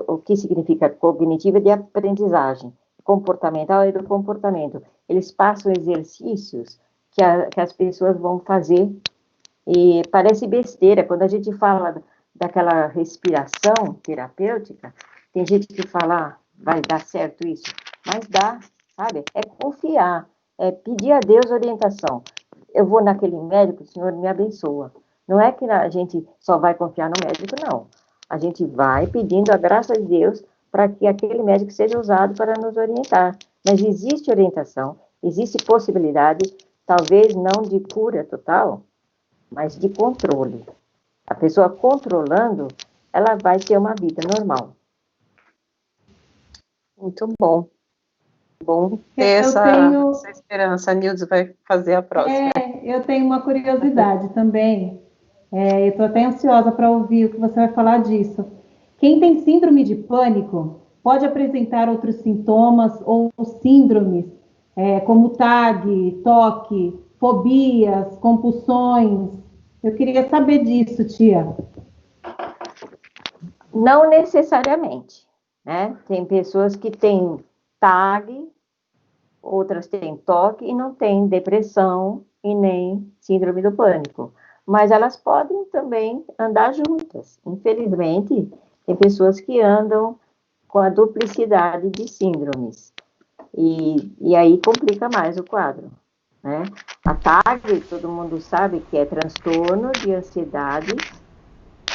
O que significa cognitiva? De aprendizagem. Comportamental é do comportamento. Eles passam exercícios que as pessoas vão fazer, e parece besteira. Quando a gente fala daquela respiração terapêutica, tem gente que fala: vai dar certo isso? Mas dá, sabe? É confiar, é pedir a Deus orientação. Eu vou naquele médico, o Senhor me abençoa. Não é que a gente só vai confiar no médico, não. A gente vai pedindo a graça de Deus para que aquele médico seja usado para nos orientar. Mas existe orientação, existe possibilidade, talvez não de cura total, mas de controle. A pessoa controlando, ela vai ter uma vida normal. Muito bom. Bom ter essa esperança. A Nildes vai fazer a próxima. Eu tenho uma curiosidade também. Eu estou até ansiosa para ouvir o que você vai falar disso. Quem tem síndrome de pânico pode apresentar outros sintomas ou síndromes, como TAG, toque, fobias, compulsões. Eu queria saber disso, tia. Não necessariamente, né? Tem pessoas que têm TAG, outras têm toque e não têm depressão e nem síndrome do pânico. Mas elas podem também andar juntas. Infelizmente, tem pessoas que andam com a duplicidade de síndromes. E aí complica mais o quadro, né? A TAG, todo mundo sabe que é transtorno de ansiedade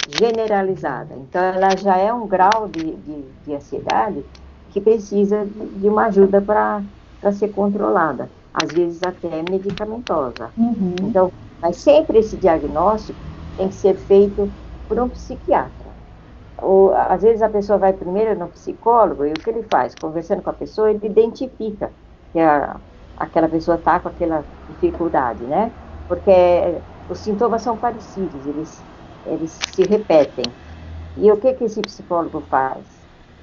generalizada. Então, ela já é um grau de ansiedade que precisa de uma ajuda para ser controlada, às vezes até medicamentosa. Então, mas sempre esse diagnóstico tem que ser feito por um psiquiatra. Ou, às vezes a pessoa vai primeiro no psicólogo e o que ele faz? Conversando com a pessoa, ele identifica que aquela pessoa está com aquela dificuldade, né? Porque os sintomas são parecidos, eles se repetem. E o que esse psicólogo faz?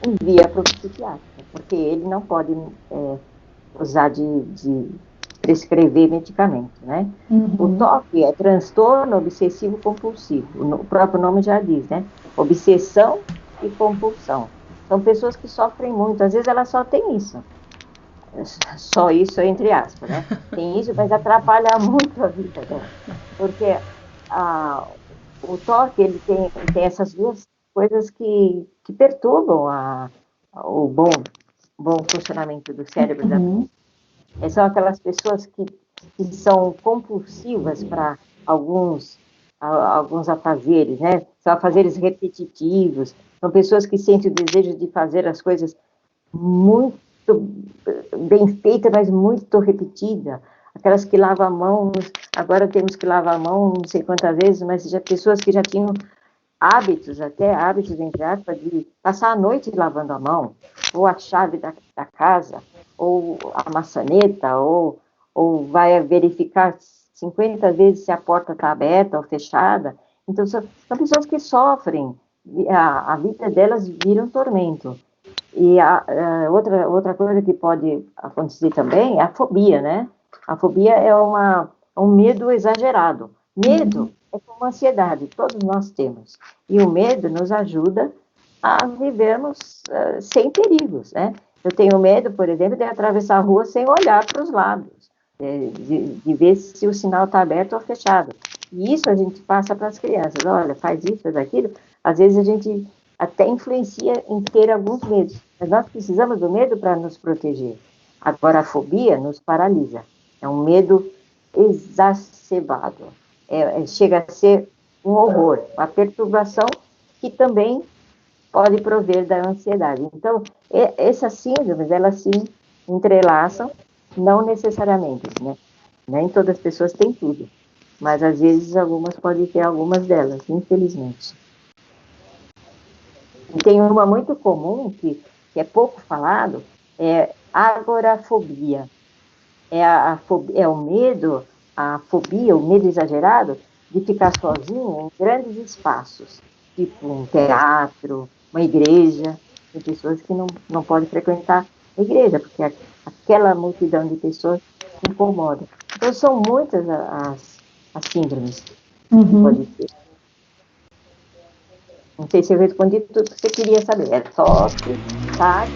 Envia para o psiquiatra, porque ele não pode usar de prescrever medicamento, né? O TOC é transtorno obsessivo compulsivo, o próprio nome já diz, né? Obsessão e compulsão. São pessoas que sofrem muito, às vezes elas só têm isso. Só isso, entre aspas, né? Tem isso, mas atrapalha muito a vida dela. Porque o TOC, ele tem essas duas coisas que perturbam o bom funcionamento do cérebro da pessoa. São aquelas pessoas que são compulsivas para alguns afazeres, né? São afazeres repetitivos, são pessoas que sentem o desejo de fazer as coisas muito bem feitas, mas muito repetida. Aquelas que lavam a mão, agora temos que lavar a mão não sei quantas vezes, mas já pessoas que já tinham hábitos, entre aspas, de passar a noite lavando a mão, ou a chave da casa, ou a maçaneta, ou vai verificar 50 vezes se a porta está aberta ou fechada. Então, são pessoas que sofrem, a vida delas vira um tormento. E outra coisa que pode acontecer também é a fobia, né? A fobia é um medo exagerado. Medo é como ansiedade, todos nós temos. E o medo nos ajuda a vivermos sem perigos, né? Eu tenho medo, por exemplo, de atravessar a rua sem olhar para os lados, de ver se o sinal está aberto ou fechado. E isso a gente passa para as crianças. Olha, faz isso, faz aquilo. Às vezes a gente até influencia em ter alguns medos. Mas nós precisamos do medo para nos proteger. Agora, a fobia nos paralisa. É um medo exacerbado. Chega a ser um horror, uma perturbação que também pode prover da ansiedade. Então, essas síndromes, elas se entrelaçam, não necessariamente, né? Nem todas as pessoas têm tudo, mas às vezes algumas podem ter algumas delas, infelizmente. E tem uma muito comum, que é pouco falado, é agorafobia. É o medo, a fobia, o medo exagerado de ficar sozinho em grandes espaços, tipo um teatro, uma igreja. Tem pessoas que não podem frequentar a igreja, porque aquela multidão de pessoas incomoda. Então, são muitas as síndromes que podem ter. Não sei se eu respondi tudo que você queria saber. É toque, TAG.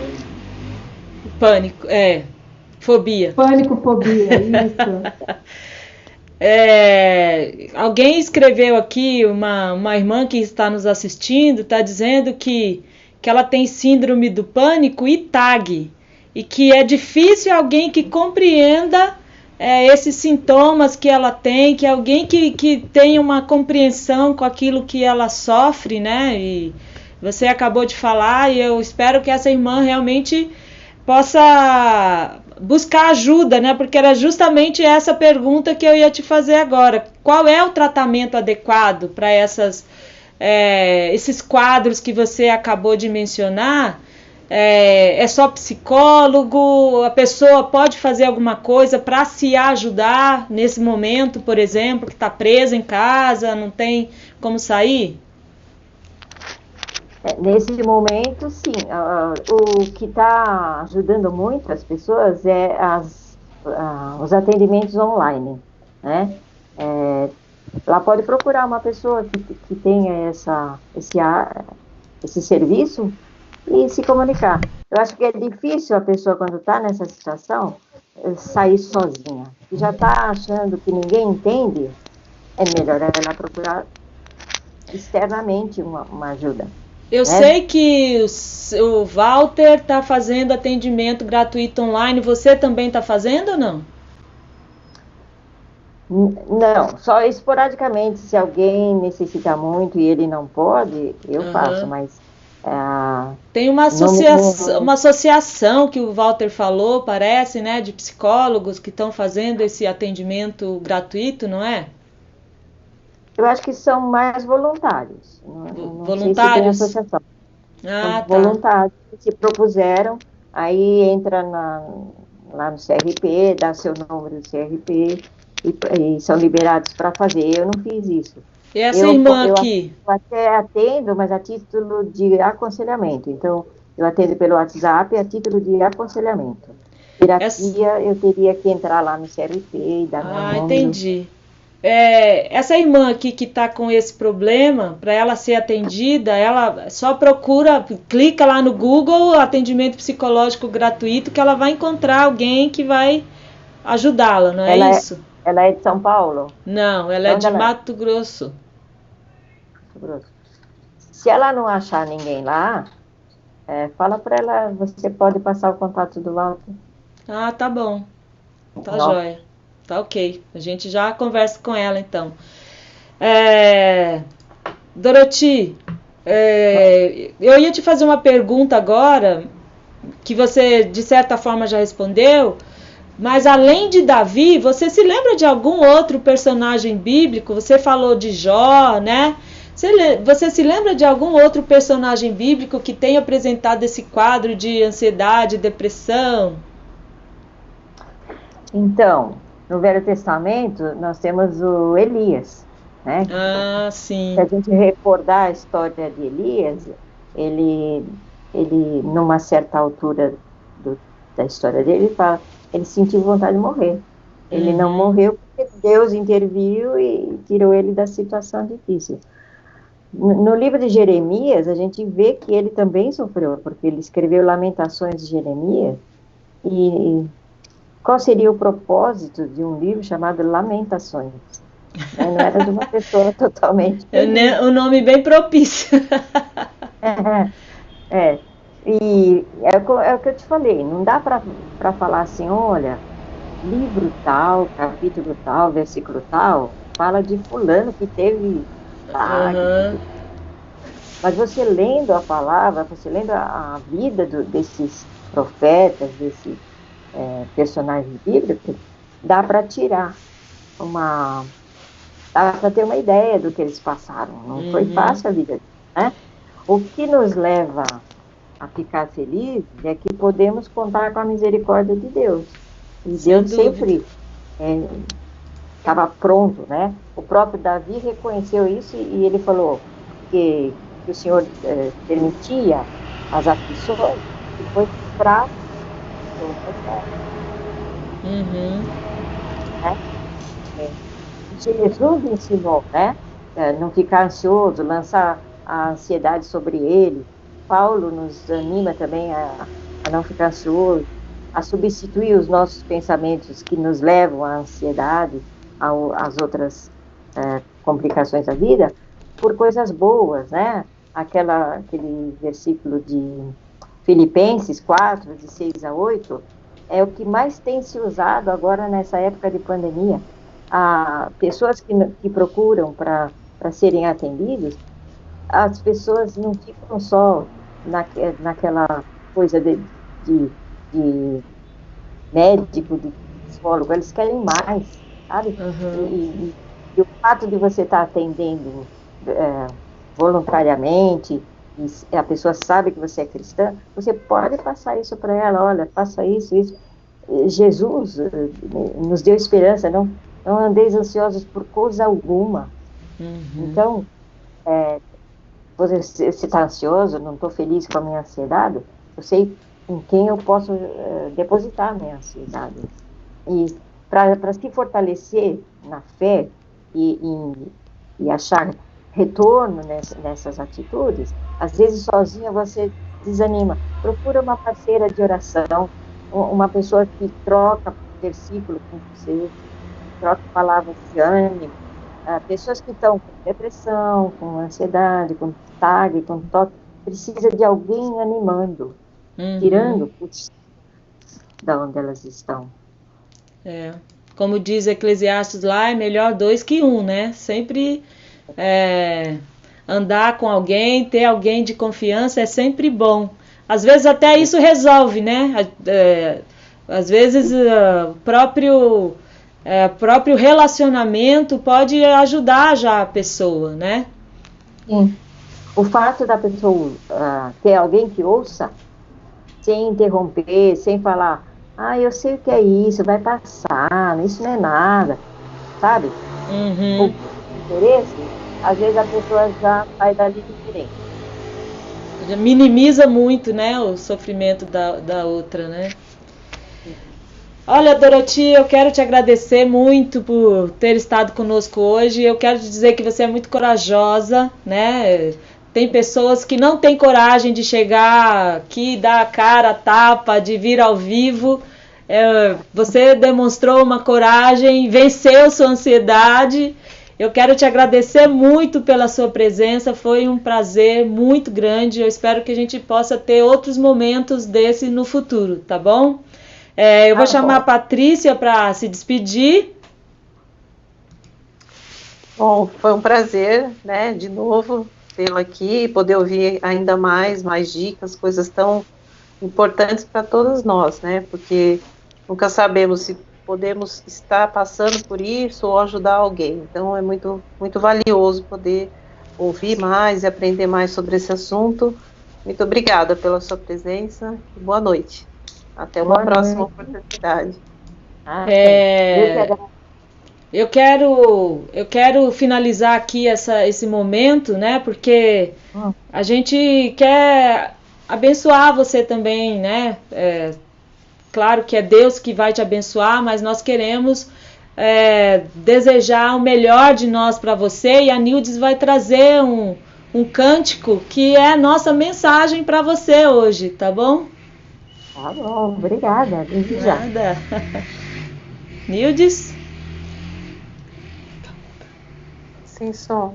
Pânico, fobia. Pânico, fobia, isso. Alguém escreveu aqui, uma irmã que está nos assistindo, está dizendo que ela tem síndrome do pânico e TAG, e que é difícil alguém que compreenda esses sintomas que ela tem, que alguém que tenha uma compreensão com aquilo que ela sofre, né? E você acabou de falar, e eu espero que essa irmã realmente possa buscar ajuda, né? Porque era justamente essa pergunta que eu ia te fazer agora. Qual é o tratamento adequado para esses quadros que você acabou de mencionar? É só psicólogo? A pessoa pode fazer alguma coisa para se ajudar nesse momento, por exemplo, que está presa em casa, não tem como sair? Nesse momento, sim. O que está ajudando muito as pessoas é os atendimentos online, né? Ela pode procurar uma pessoa que tenha esse serviço e se comunicar. Eu acho que é difícil a pessoa, quando está nessa situação, sair sozinha. E já está achando que ninguém entende, é melhor ela procurar externamente uma ajuda. Eu sei que o Walter está fazendo atendimento gratuito online. Você também está fazendo ou não? Não, só esporadicamente. Se alguém necessita muito e ele não pode, eu faço, mas... Tem uma associação que o Walter falou, parece, né, de psicólogos que estão fazendo esse atendimento gratuito, não é? Eu acho que são mais voluntários. Não voluntários? Sei se tem associação. São voluntários que se propuseram, aí entra lá no CRP, dá seu número do CRP e são liberados para fazer. Eu não fiz isso. E essa irmã aqui? Eu até atendo, mas a título de aconselhamento. Então, eu atendo pelo WhatsApp a título de aconselhamento. Terapia, eu teria que entrar lá no CRP e dar meu número. Entendi. Essa irmã aqui que está com esse problema, para ela ser atendida, ela só procura, clica lá no Google, atendimento psicológico gratuito, que ela vai encontrar alguém que vai ajudá-la, não é isso? Ela é de São Paulo? Não, ela é de Mato Grosso. Se ela não achar ninguém lá, fala para ela, você pode passar o contato do Walter. Ah, tá bom. Tá joia. Tá ok. A gente já conversa com ela, então. Doroti, eu ia te fazer uma pergunta agora, que você, de certa forma, já respondeu, mas além de Davi, você se lembra de algum outro personagem bíblico? Você falou de Jó, né? Você se lembra de algum outro personagem bíblico que tenha apresentado esse quadro de ansiedade, depressão? Então, no Velho Testamento, nós temos o Elias, né? Ah, sim. Se a gente recordar a história de Elias, ele numa certa altura da história dele, ele sentiu vontade de morrer. Ele não morreu porque Deus interviu e tirou ele da situação difícil. No livro de Jeremias, a gente vê que ele também sofreu, porque ele escreveu Lamentações de Jeremias. E qual seria o propósito de um livro chamado Lamentações? Não era de uma pessoa totalmente... O nome bem propício. E é o que eu te falei, não dá para falar assim, olha, livro tal, capítulo tal, versículo tal, fala de fulano que teve... Mas você lendo a palavra, você lendo a vida desses profetas, desses personagens bíblicos, dá para tirar dá para ter uma ideia do que eles passaram. Não foi fácil a vida deles, né? O que nos leva a ficar felizes é que podemos contar com a misericórdia de Deus. E Deus sempre estava pronto, né? O próprio Davi reconheceu isso e ele falou que o Senhor permitia as aflições e foi para Jesus ensinou, né? Não ficar ansioso, lançar a ansiedade sobre ele. Paulo nos anima também a não ficar ansioso, a substituir os nossos pensamentos que nos levam à ansiedade, às outras complicações da vida, por coisas boas, né? Aquele versículo de Filipenses 4, de 6 a 8, é o que mais tem se usado agora nessa época de pandemia. Pessoas que procuram para serem atendidos, as pessoas não ficam só naquela coisa de médico, de psicólogo, eles querem mais, sabe? E o fato de você estar atendendo voluntariamente, e a pessoa sabe que você é cristã, você pode passar isso para ela, olha, faça isso. Jesus nos deu esperança, não andeis ansiosos por coisa alguma. Então, você está ansioso, não estou feliz com a minha ansiedade, eu sei em quem eu posso depositar a minha ansiedade. E para se fortalecer na fé e achar retorno nessas atitudes, às vezes sozinha você desanima. Procura uma parceira de oração, uma pessoa que troca versículo com você, troca palavras de ânimo. Pessoas que estão com depressão, com ansiedade, com TAG, com toque, precisa de alguém animando, tirando da onde elas estão. Como diz Eclesiastes lá, é melhor 2 que 1, né? Sempre andar com alguém, ter alguém de confiança é sempre bom. Às vezes até isso resolve, né? Às vezes o próprio relacionamento pode ajudar já a pessoa, né? Sim. O fato da pessoa ter alguém que ouça, sem interromper, sem falar, eu sei o que é isso, vai passar, isso não é nada, sabe? O interesse, às vezes a pessoa já vai dali diferente. Já minimiza muito, né, o sofrimento da outra, né? Olha, Doroti, eu quero te agradecer muito por ter estado conosco hoje. Eu quero te dizer que você é muito corajosa, né? Tem pessoas que não têm coragem de chegar aqui, dar a cara, a tapa, de vir ao vivo. Você demonstrou uma coragem, venceu sua ansiedade. Eu quero te agradecer muito pela sua presença. Foi um prazer muito grande. Eu espero que a gente possa ter outros momentos desse no futuro, tá bom? Eu vou chamar a Patrícia para se despedir. Bom, foi um prazer, né, de novo, tê-lo aqui, poder ouvir ainda mais dicas, coisas tão importantes para todos nós, né, porque nunca sabemos se podemos estar passando por isso ou ajudar alguém. Então, é muito, muito valioso poder ouvir mais e aprender mais sobre esse assunto. Muito obrigada pela sua presença e boa noite. Até uma próxima oportunidade. Eu quero finalizar aqui esse momento, né? Porque a gente quer abençoar você também, né? Claro que é Deus que vai te abençoar, mas nós queremos desejar o melhor de nós para você, e a Nildes vai trazer um cântico que é a nossa mensagem para você hoje, tá bom? Tá bom, obrigada. Nada. Nildes? Sem som.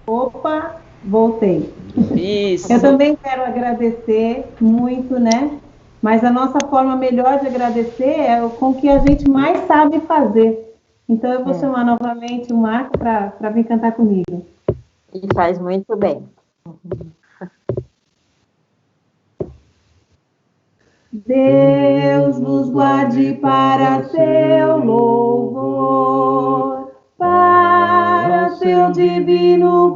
Opa, voltei. Isso. Eu também quero agradecer muito, né? Mas a nossa forma melhor de agradecer é com o que a gente mais sabe fazer. Então eu vou chamar novamente o Marco para vir cantar comigo. E faz muito bem. Deus nos guarde para seu louvor, para seu divino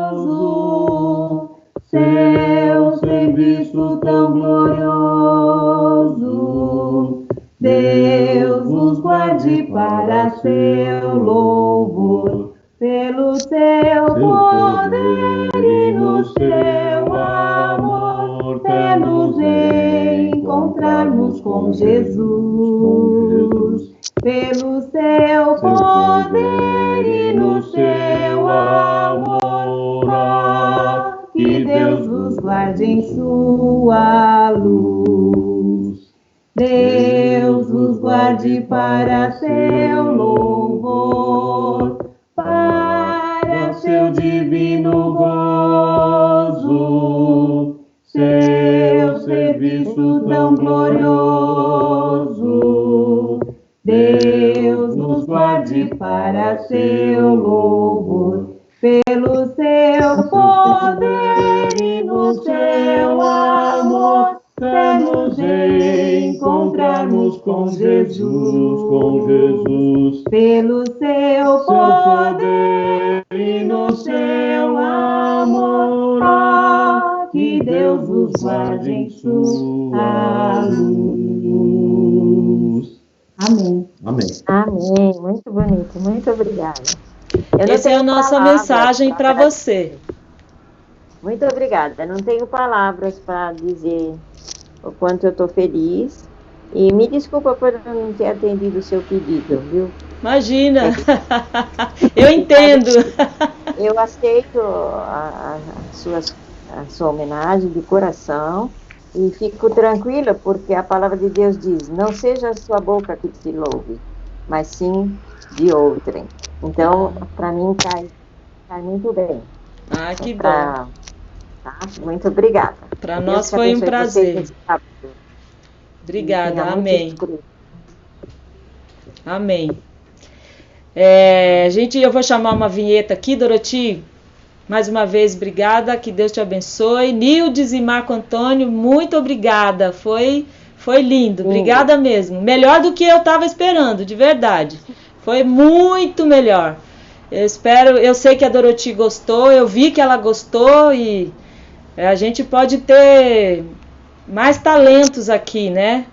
gozo, seu serviço tão glorioso. Deus nos guarde para seu louvor, pelo seu poder e no seu amor, até nos encontrarmos com Jesus. Pelo seu poder e no seu amor, que Deus vos guarde em sua luz. Deus vos guarde para seu louvor, para seu divino gozo, seu serviço tão glorioso. Deus nos guarde para seu louvor, pelo seu poder e no seu amor, até nos encontrarmos com Jesus. Pelo seu poder e no seu amor, que Deus vos guarde em sua luz. Amém. Amém. Muito bonito. Muito obrigada. Essa é a nossa mensagem para você. Muito obrigada. Não tenho palavras para dizer o quanto eu estou feliz. E me desculpa por não ter atendido o seu pedido, viu? Imagina, eu entendo. Eu aceito a sua homenagem de coração e fico tranquila porque a palavra de Deus diz, não seja a sua boca que te louve, mas sim de outrem. Então, para mim, cai muito bem. Ah, que bom. Tá? Muito obrigada. Para nós foi um prazer. Obrigada, amém. Amém. Gente, eu vou chamar uma vinheta aqui, Doroti. Mais uma vez, obrigada, que Deus te abençoe. Nildes e Marco Antônio, muito obrigada. Foi lindo, obrigada mesmo. Melhor do que eu estava esperando, de verdade. Foi muito melhor. Eu sei que a Doroti gostou, eu vi que ela gostou e a gente pode ter mais talentos aqui, né?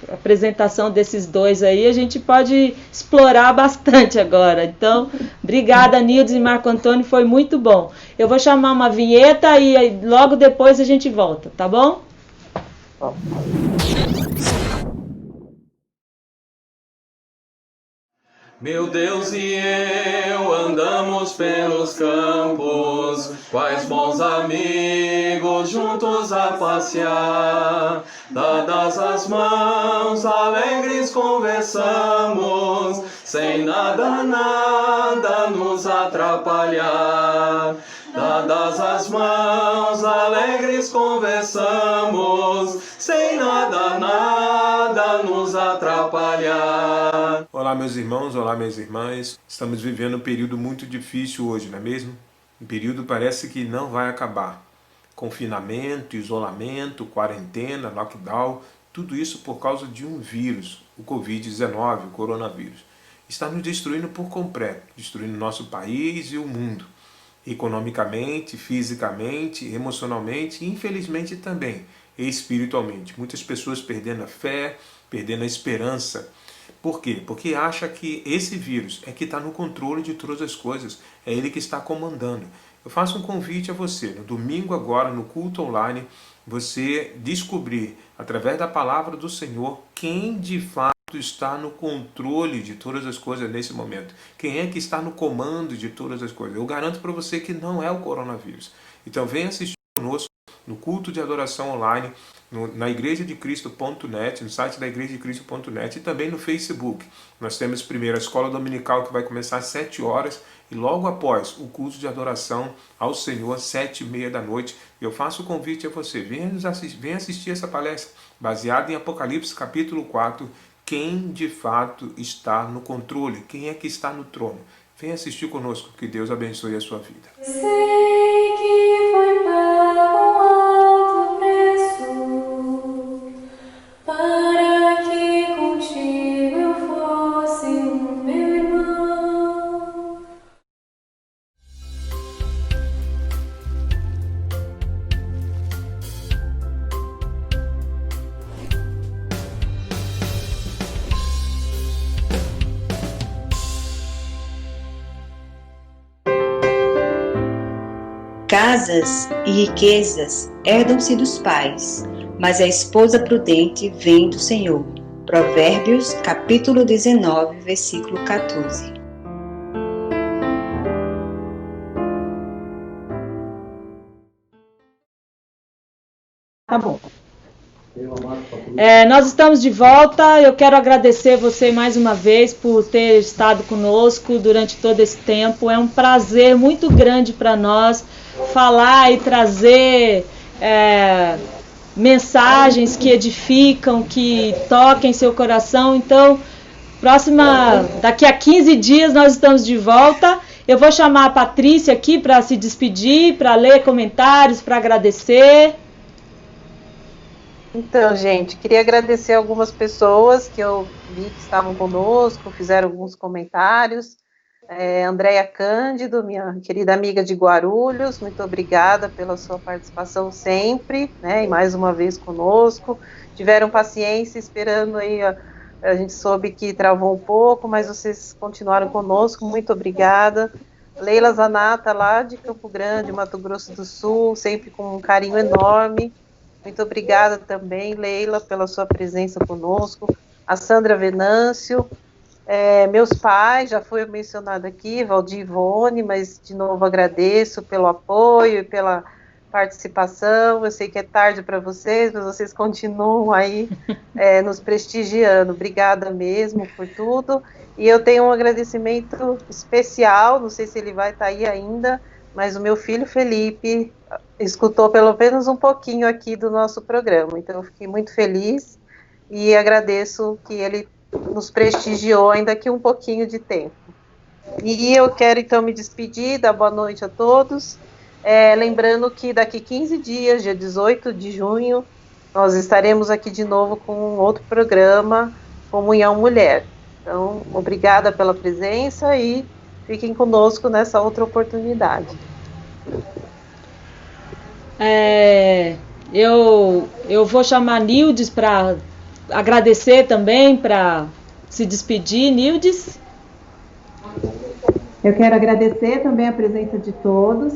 A apresentação desses dois aí, a gente pode explorar bastante agora. Então, obrigada, Nildes e Marco Antônio, foi muito bom. Eu vou chamar uma vinheta e logo depois a gente volta, tá bom? Meu Deus e eu andamos pelos campos, quais bons amigos juntos a passear. Dadas as mãos, alegres conversamos, sem nada nos atrapalhar. Dadas as mãos, alegres conversamos, sem nada nos atrapalhar. Olá meus irmãos, olá minhas irmãs. Estamos vivendo um período muito difícil hoje, não é mesmo? Um período parece que não vai acabar. Confinamento, isolamento, quarentena, lockdown, tudo isso por causa de um vírus, o Covid-19, o coronavírus. Está nos destruindo por completo, destruindo nosso país e o mundo. Economicamente, fisicamente, emocionalmente e infelizmente também espiritualmente. Muitas pessoas perdendo a fé, perdendo a esperança. Por quê? Porque acha que esse vírus é que está no controle de todas as coisas, é ele que está comandando. Eu faço um convite a você, no domingo agora, no culto online, você descobrir, através da palavra do Senhor, quem de fato está no controle de todas as coisas nesse momento. Quem é que está no comando de todas as coisas. Eu garanto para você que não é o coronavírus. Então venha assistir conosco no culto de adoração online, na igrejadecristo.net, no site da igrejadecristo.net e também no Facebook. Nós temos primeiro a escola dominical que vai começar às 7 horas e logo após o culto de adoração ao Senhor às 7h30 da noite. Eu faço o convite a você, venha assistir essa palestra baseada em Apocalipse capítulo 4, quem de fato está no controle, quem é que está no trono. Venha assistir conosco, que Deus abençoe a sua vida. Sei que foi pago um alto preço para que contigo eu fosse meu irmão. Casas e riquezas herdam-se dos pais, mas a esposa prudente vem do Senhor. Provérbios, capítulo 19, versículo 14. Tá bom. Nós estamos de volta. Eu quero agradecer você mais uma vez por ter estado conosco durante todo esse tempo. É um prazer muito grande para nós falar e trazer mensagens que edificam, que toquem seu coração. Então, daqui a 15 dias nós estamos de volta. Eu vou chamar a Patrícia aqui para se despedir, para ler comentários, para agradecer. Então, gente, queria agradecer algumas pessoas que eu vi que estavam conosco, fizeram alguns comentários. Andréia Cândido, minha querida amiga de Guarulhos, muito obrigada pela sua participação sempre, né, e mais uma vez conosco. Tiveram paciência esperando aí A gente soube que travou um pouco, mas vocês continuaram conosco, muito obrigada. Leila Zanata, lá de Campo Grande, Mato Grosso do Sul, sempre com um carinho enorme. Muito obrigada também, Leila, pela sua presença conosco. A Sandra Venâncio, meus pais, já foi mencionado aqui, Valdir e Ivone, mas de novo agradeço pelo apoio e pela participação. Eu sei que é tarde para vocês, mas vocês continuam aí nos prestigiando. Obrigada mesmo por tudo. E eu tenho um agradecimento especial, não sei se ele vai estar aí ainda, mas o meu filho Felipe escutou pelo menos um pouquinho aqui do nosso programa, então eu fiquei muito feliz e agradeço que ele nos prestigiou ainda aqui um pouquinho de tempo. E eu quero então me despedir, dar boa noite a todos, lembrando que daqui 15 dias, dia 18 de junho, nós estaremos aqui de novo com outro programa, Comunhão Mulher. Então, obrigada pela presença e fiquem conosco nessa outra oportunidade. Eu vou chamar a Nildes para agradecer também, para se despedir. Nildes? Eu quero agradecer também a presença de todos,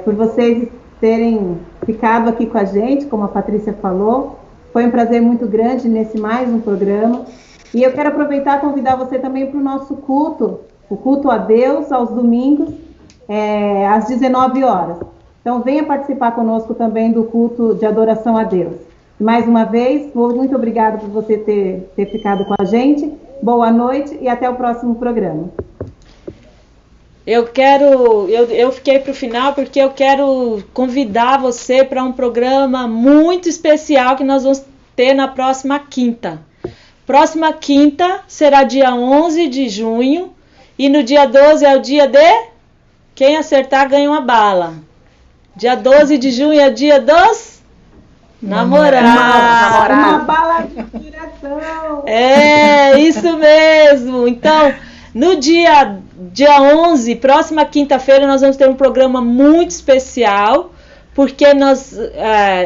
por vocês terem ficado aqui com a gente, como a Patrícia falou. Foi um prazer muito grande nesse mais um programa. E eu quero aproveitar e convidar você também para o nosso culto, o culto a Deus, aos domingos, às 19 horas. Então, venha participar conosco também do culto de adoração a Deus. Mais uma vez, muito obrigada por você ter ficado com a gente. Boa noite e até o próximo programa. Eu fiquei para o final porque eu quero convidar você para um programa muito especial que nós vamos ter na próxima quinta. Próxima quinta será dia 11 de junho e no dia 12 é o dia de... Quem acertar ganha uma bala. Dia 12 de junho é o dia dos... namorados. Uma bala de inspiração. Isso mesmo. Então, no dia 11, próxima quinta-feira, nós vamos ter um programa muito especial, porque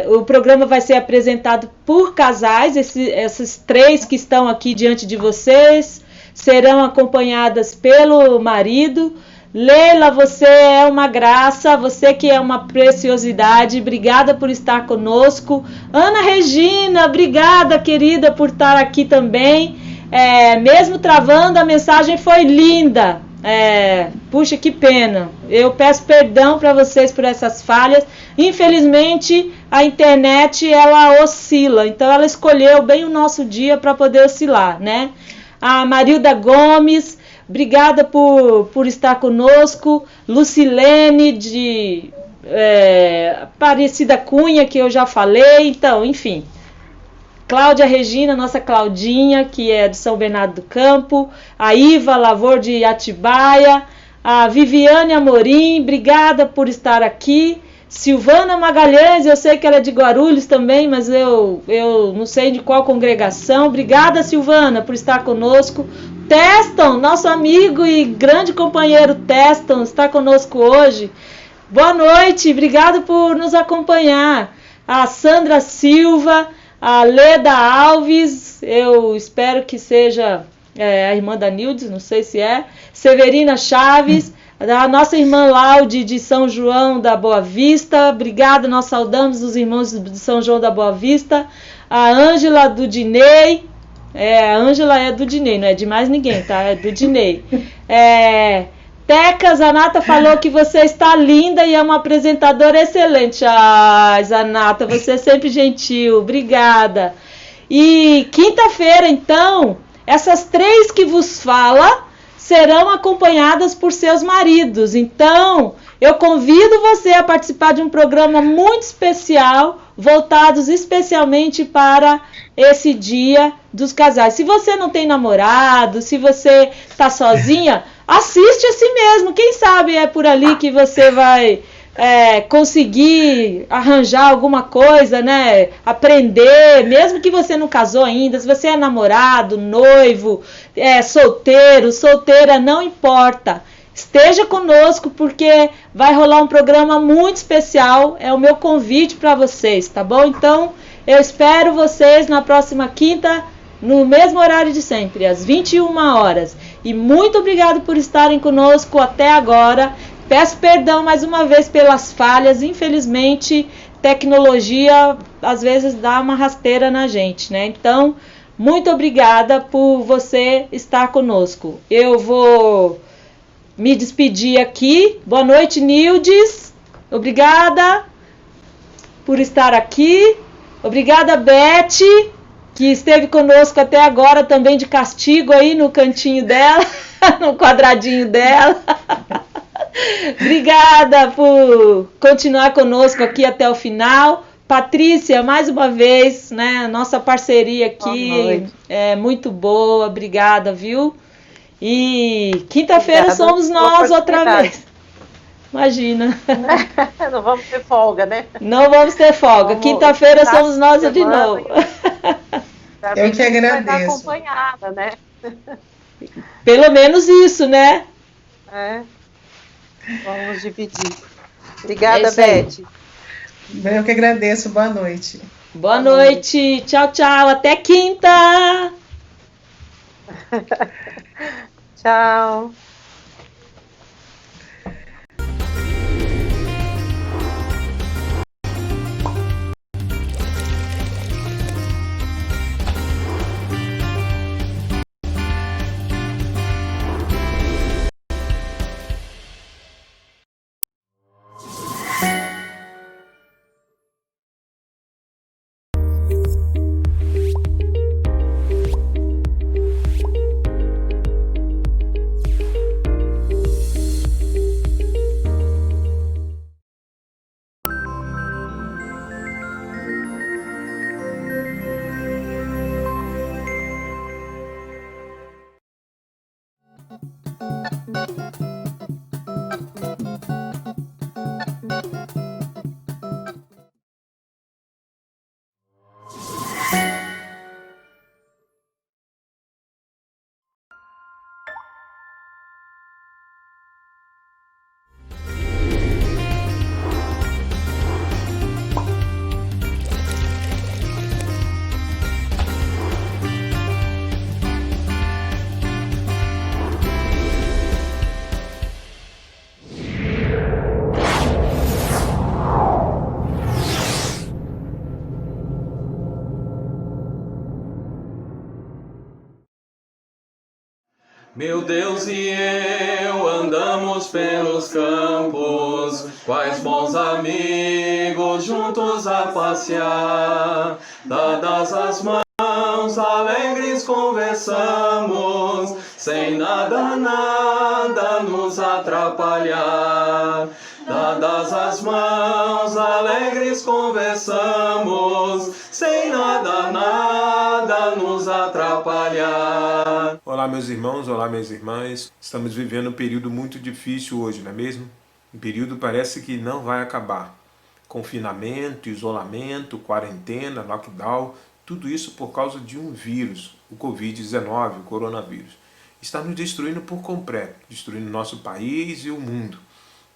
o programa vai ser apresentado por casais, esses 3 que estão aqui diante de vocês serão acompanhadas pelo marido. Leila, você é uma graça, você que é uma preciosidade, obrigada por estar conosco. Ana Regina, obrigada, querida, por estar aqui também. Mesmo travando, a mensagem foi linda. Puxa, que pena. Eu peço perdão para vocês por essas falhas. Infelizmente, a internet, ela oscila. Então, ela escolheu bem o nosso dia para poder oscilar, né? A Marilda Gomes, obrigada por estar conosco. Lucilene, de Aparecida Cunha, que eu já falei. Então, enfim. Cláudia Regina, nossa Claudinha, que é de São Bernardo do Campo, a Iva Lavor de Atibaia, a Viviane Amorim, obrigada por estar aqui. Silvana Magalhães, eu sei que ela é de Guarulhos também, mas eu não sei de qual congregação. Obrigada, Silvana, por estar conosco. Teston, nosso amigo e grande companheiro Teston, está conosco hoje. Boa noite, obrigado por nos acompanhar. A Sandra Silva, a Leda Alves, eu espero que seja a irmã da Nildes, não sei se é. Severina Chaves, a nossa irmã Laude de São João da Boa Vista, obrigada, nós saudamos os irmãos de São João da Boa Vista. A Ângela do Dinei, a Ângela é do Dinei, não é de mais ninguém, tá? É do Dinei. Teca, Zanata falou que você está linda e é uma apresentadora excelente. Ai, Zanata, você é sempre gentil, obrigada. E quinta-feira, então, essas 3 que vos fala serão acompanhadas por seus maridos. Então, eu convido você a participar de um programa muito especial, voltados especialmente para esse dia dos casais. Se você não tem namorado, se você está sozinha, assiste a si mesmo. Quem sabe é por ali que você vai conseguir arranjar alguma coisa, né? Aprender, mesmo que você não casou ainda, se você é namorado, noivo, solteiro, solteira, não importa. Esteja conosco porque vai rolar um programa muito especial, é o meu convite para vocês, tá bom? Então, eu espero vocês na próxima quinta no mesmo horário de sempre, às 21 horas. E muito obrigado por estarem conosco até agora. Peço perdão mais uma vez pelas falhas. Infelizmente, tecnologia às vezes dá uma rasteira na gente, né? Então, muito obrigada por você estar conosco. Eu vou me despedir aqui. Boa noite, Nildes. Obrigada por estar aqui. Obrigada, Beth, que esteve conosco até agora também de castigo aí no cantinho dela, no quadradinho dela. Obrigada por continuar conosco aqui até o final. Patrícia, mais uma vez, né? Nossa parceria aqui é muito boa. Obrigada, viu? E quinta-feira somos nós outra vez. Imagina. Não vamos ter folga, né? Não vamos ter folga. Quinta-feira somos nós de novo. Eu que agradeço. Vai estar acompanhada, né? Pelo menos isso, né? É. Vamos dividir. Obrigada, Beth. Eu que agradeço. Boa noite. Boa noite. Tchau, tchau. Até quinta. Tchau. Meu Deus e eu andamos pelos campos, quais bons amigos juntos a passear. Dadas as mãos, alegres conversamos, sem nada nos atrapalhar. Dadas as mãos, alegres conversamos, sem nada nos atrapalhar. Olá, meus irmãos, olá, minhas irmãs. Estamos vivendo um período muito difícil hoje, não é mesmo? Um período parece que não vai acabar. Confinamento, isolamento, quarentena, lockdown, tudo isso por causa de um vírus, o Covid-19, o coronavírus. Está nos destruindo por completo, destruindo nosso país e o mundo.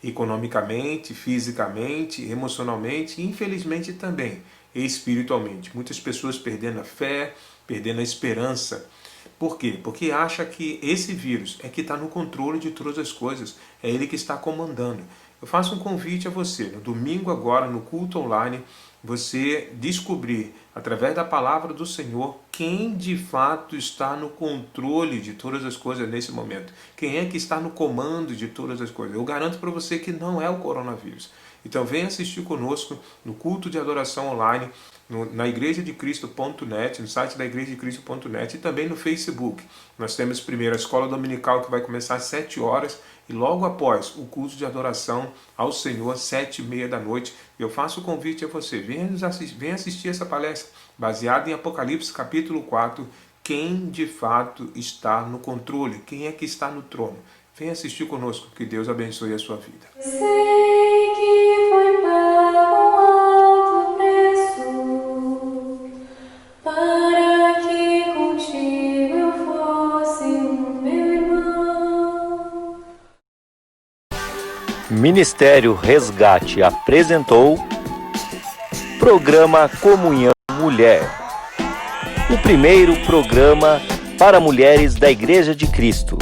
Economicamente, fisicamente, emocionalmente e infelizmente também espiritualmente. Muitas pessoas perdendo a fé, perdendo a esperança. Por quê? Porque acha que esse vírus é que está no controle de todas as coisas, é ele que está comandando. Eu faço um convite a você, no domingo agora, no culto online, você descobrir, através da palavra do Senhor, quem de fato está no controle de todas as coisas nesse momento. Quem é que está no comando de todas as coisas. Eu garanto para você que não é o coronavírus. Então venha assistir conosco no culto de adoração online, na igrejadecristo.net, no site da igrejadecristo.net e também no Facebook. Nós temos primeiro a escola dominical que vai começar às 7 horas e logo após o culto de adoração ao Senhor, 7h30 da noite. Eu faço o convite a você, venha assistir essa palestra baseada em Apocalipse capítulo 4, quem de fato está no controle, quem é que está no trono. Venha assistir conosco, que Deus abençoe a sua vida. Sei que foi pago alto preço para que contigo eu fosse meu irmão. Ministério Resgate apresentou Programa Comunhão Mulher. o primeiro programa para mulheres da Igreja de Cristo.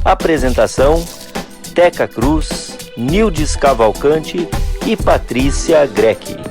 Apresentação: Teca Cruz, Nildes Cavalcante e Patrícia Greque.